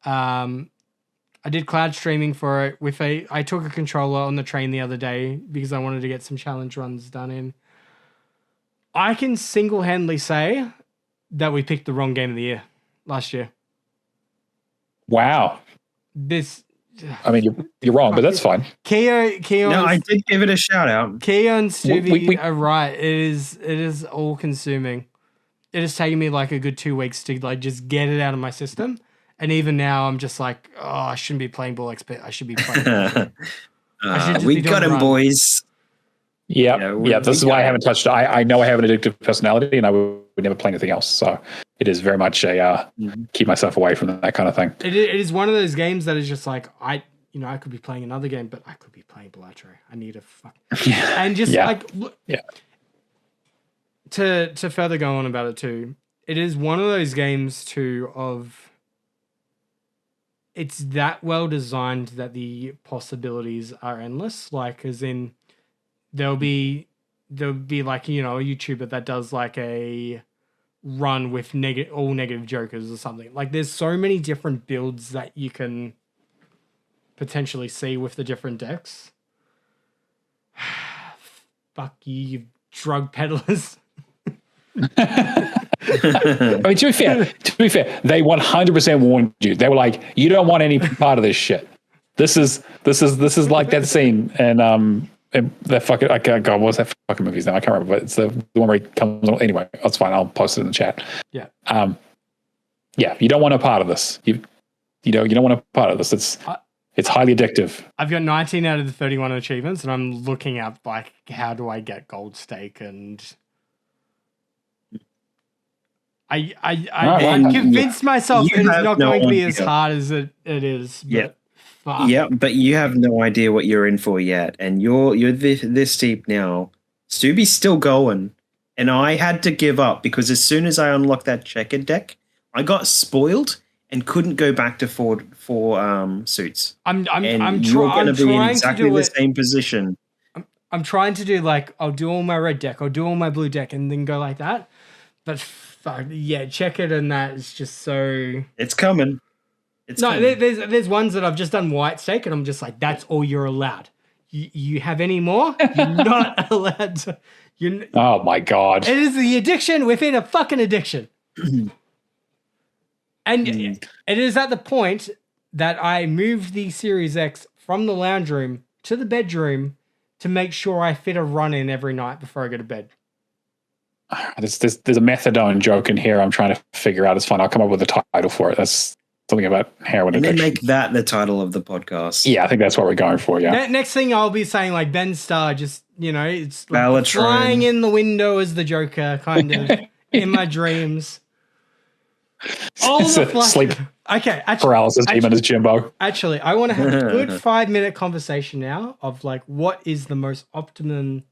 did cloud streaming for it I took a controller on the train the other day because I wanted to get some challenge runs done in. I can single-handedly say that we picked the wrong game of the year last year. Wow. I mean, you're wrong, but that's fine. Keo. No, I did give it a shout out. Keo and Stubby are right. It is all consuming. It has taken me like a good 2 weeks to like just get it out of my system. And even now, I'm just like, oh, I shouldn't be playing Ball XP. I should be playing. We got him, boys. Yeah. This is why I haven't touched it. I know I have an addictive personality, and I would never play anything else. So it is very much a keep myself away from that kind of thing. It is one of those games that is just like I could be playing another game, but I could be playing Balatro. I need a fuck. And just to further go on about it too, it is one of those games too of. It's that well designed that the possibilities are endless. Like, as in, there'll be like, a YouTuber that does like a run with all negative jokers or something. Like, there's so many different builds that you can potentially see with the different decks. Fuck you drug peddlers. I mean, to be fair, they 100% warned you. They were like, "You don't want any part of this shit. This is like that scene and that fucking God, what's that fucking movie's name? I can't remember, but it's the one where he comes. Anyway, that's fine. I'll post it in the chat. Yeah. You don't want a part of this. You don't want a part of this. It's highly addictive. I've got 19 out of the 31 achievements, and I'm looking up like, how do I get gold stake and. I convinced myself it is not going to be as hard as it is. But you have no idea what you're in for yet, and you're this deep now. Stubby's still going, and I had to give up because as soon as I unlocked that checkered deck, I got spoiled and couldn't go back to four suits. I'm going to be in exactly the same position. I'm trying to do like I'll do all my red deck, I'll do all my blue deck, and then go like that, but. Check it, and that is just so. It's coming. There's ones that I've just done white stake, and I'm just like, that's all you're allowed. You have any more? You're not allowed to. Oh my God! It is the addiction within a fucking addiction, and it is at the point that I moved the Series X from the lounge room to the bedroom to make sure I fit a run in every night before I go to bed. There's a methadone joke in here I'm trying to figure out. It's fun. I'll come up with a title for it. That's something about heroin addiction. And then make that the title of the podcast. Yeah, I think that's what we're going for, yeah. Next thing I'll be saying like Ben Starr, just, it's like Balatro. Flying in the window as the Joker, kind of, in my dreams. All the sleep paralysis demon is Jimbo. Actually, I want to have a good 5-minute conversation now of like, what is the most optimum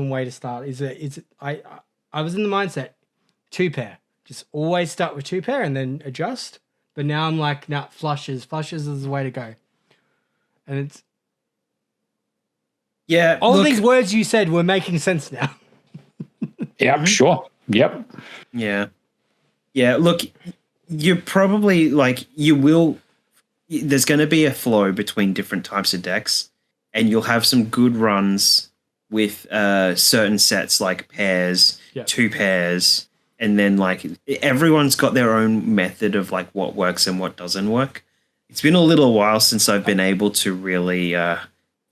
way to start? Is it I was in the mindset 2-pair. Just always start with 2-pair and then adjust. But now I'm like, nah, flushes. Flushes is the way to go. And it's all these words you said were making sense now. Yeah, sure. Yep. Yeah. Yeah, look, you're probably like there's going to be a flow between different types of decks, and you'll have some good runs with certain sets like pairs, 2 pairs, and then like everyone's got their own method of like what works and what doesn't work. It's been a little while since I've been able to really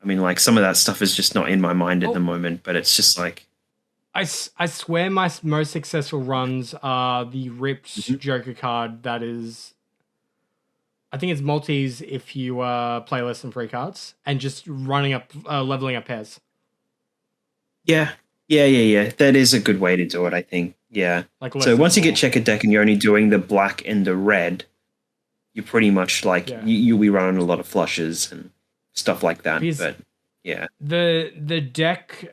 like some of that stuff is just not in my mind at the moment, but it's just like I swear my most successful runs are the ripped Joker card that is I think it's multis if you play less than 3 cards and just running up leveling up pairs. Yeah. That is a good way to do it, I think. Yeah. So once you get checkered deck and you're only doing the black and the red, you pretty much like you'll be running a lot of flushes and stuff like that. Because but yeah. The deck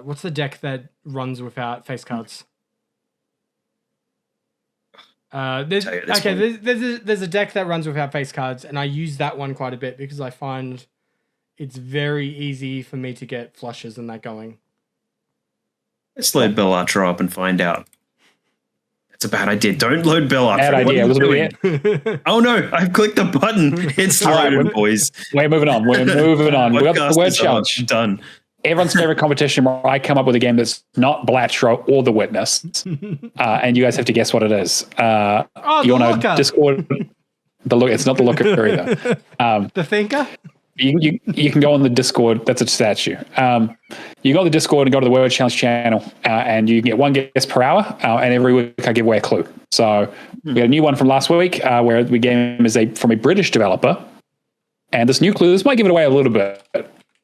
what's the deck that runs without face cards? There's a deck that runs without face cards, and I use that one quite a bit because I find it's very easy for me to get flushes and that going. Let's load Balatro up and find out. That's a bad idea. Don't load Balatro. Bad idea. Oh no, I've clicked the button. It's loaded, boys. We're moving on. We got the word challenge. Done. Everyone's favorite competition where I come up with a game that's not Balatro or The Witness. And you guys have to guess what it is. You want to Discord? It's not the Looker either. The Thinker? You can go on the Discord. That's a statue. You go on the Discord and go to the Word Challenge channel, and you can get one guess per hour. And every week I give away a clue. So we got a new one from last week where the game is from a British developer. And this new clue, this might give it away a little bit,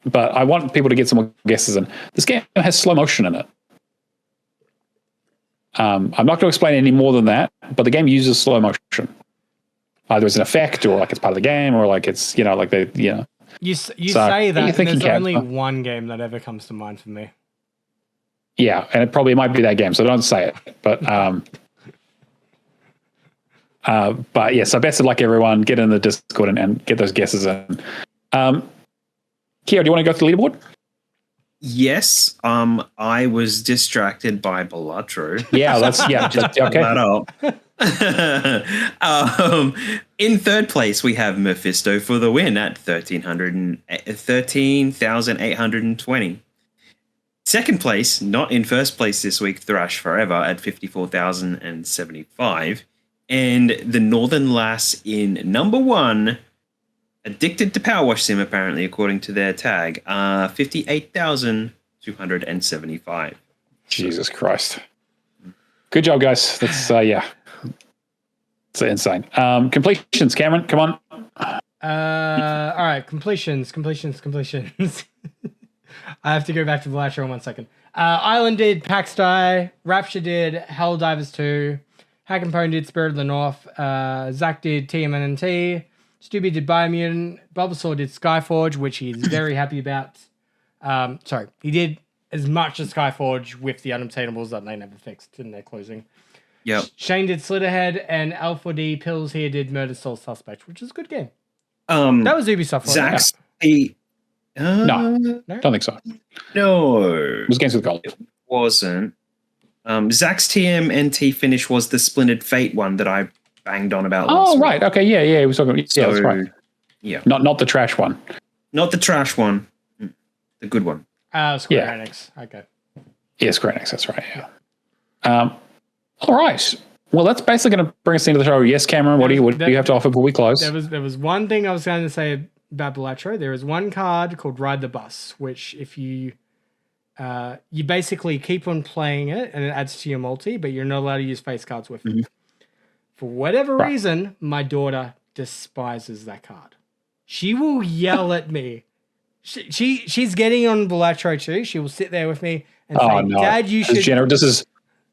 but I want people to get some more guesses in. This game has slow motion in it. I'm not going to explain any more than that, but the game uses slow motion. Either as an effect, or like it's part of the game, or like it's You say that, and there's only one game that ever comes to mind for me. Yeah, and it probably might be that game, so don't say it. But yeah, so best of luck, everyone. Get in the Discord and get those guesses in. Kira, do you want to go through the leaderboard? Yes. I was distracted by Balatro. Yeah, just okay. That up. In third place, we have Mephisto for the win at 13,820. Second place, not in first place this week, Thrash Forever at 54,075. And the Northern Lass in number one, addicted to Power Wash Sim, apparently, according to their tag, 58,275. Jesus Christ. Good job, guys. That's, it's insane. Completions, Cameron, come on. All right, completions. I have to go back to Balatro in 1 second. Island did Pax Die, Rapture did Helldivers 2, Hack and Pone did Spirit of the North, Zach did TMNT, Stubby did Biomutant, Bulbasaur did Skyforge, which he is very happy about. He did as much as Skyforge with the unobtainables that they never fixed in their closing. Yep. Shane did Slitterhead, and Alpha D Pills here did Murder Soul Suspect, which is a good game. That was Ubisoft. Zach's no, don't think so. No. It was Games with Gold. It wasn't. Zach's TMNT finish was the Splintered Fate one that I banged on about last right. week. Okay, yeah. It was talking. Yeah, that's right. Yeah. Not the trash one. Not the trash one. The good one. Square Enix. Okay. Yeah, Square Enix. That's right. Yeah. All right. Well, that's basically going to bring us into the show. Yes, Cameron. What do you have to offer before we close? There was one thing I was going to say about Balatro. There is one card called Ride the Bus, which if you basically keep on playing it and it adds to your multi, but you're not allowed to use face cards with it. For whatever reason, my daughter despises that card. She will yell at me. She's getting on Balatro too. She will sit there with me and say, "Dad, you should." This is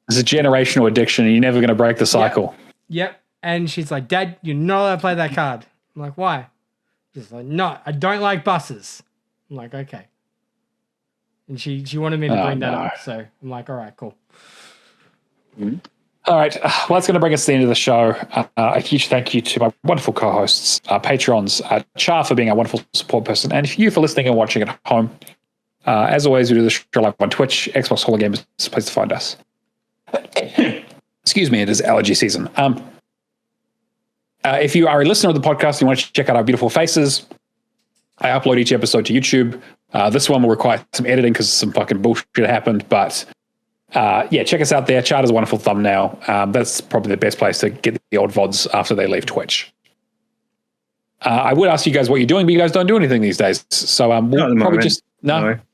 a generational addiction, and you're never going to break the cycle. Yep. And she's like, "Dad, you're not allowed to play that card." I'm like, "Why?" She's like, "No, I don't like buses." I'm like, "Okay." And she wanted me to bring that up, so I'm like, "All right, cool." All right. Well, that's going to bring us to the end of the show. A huge thank you to my wonderful co-hosts, patrons, Char for being our wonderful support person, and you for listening and watching at home. As always, we do the show live on Twitch, Xbox Hall of Games is the place to find us. Excuse me, it is allergy season. If you are a listener of the podcast and you want to check out our beautiful faces, I upload each episode to YouTube. This one will require some editing because some fucking bullshit happened, but check us out there. Char has a wonderful thumbnail. That's probably the best place to get the old VODs after they leave Twitch. I would ask you guys what you're doing, but you guys don't do anything these days. So we'll probably just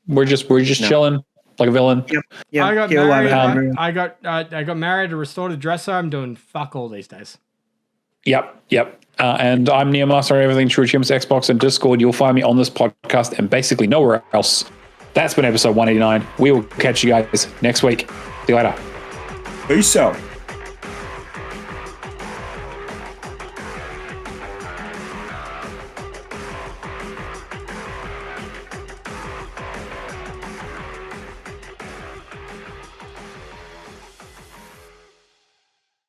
we're just chilling like a villain. Yep. I got married. I got married, restored a dresser. I'm doing fuck all these days. Yep. And I'm Neomaster, everything True Achievements, Xbox, and Discord. You'll find me on this podcast and basically nowhere else. That's been episode 189. We will catch you guys next week. See you later. Peace out.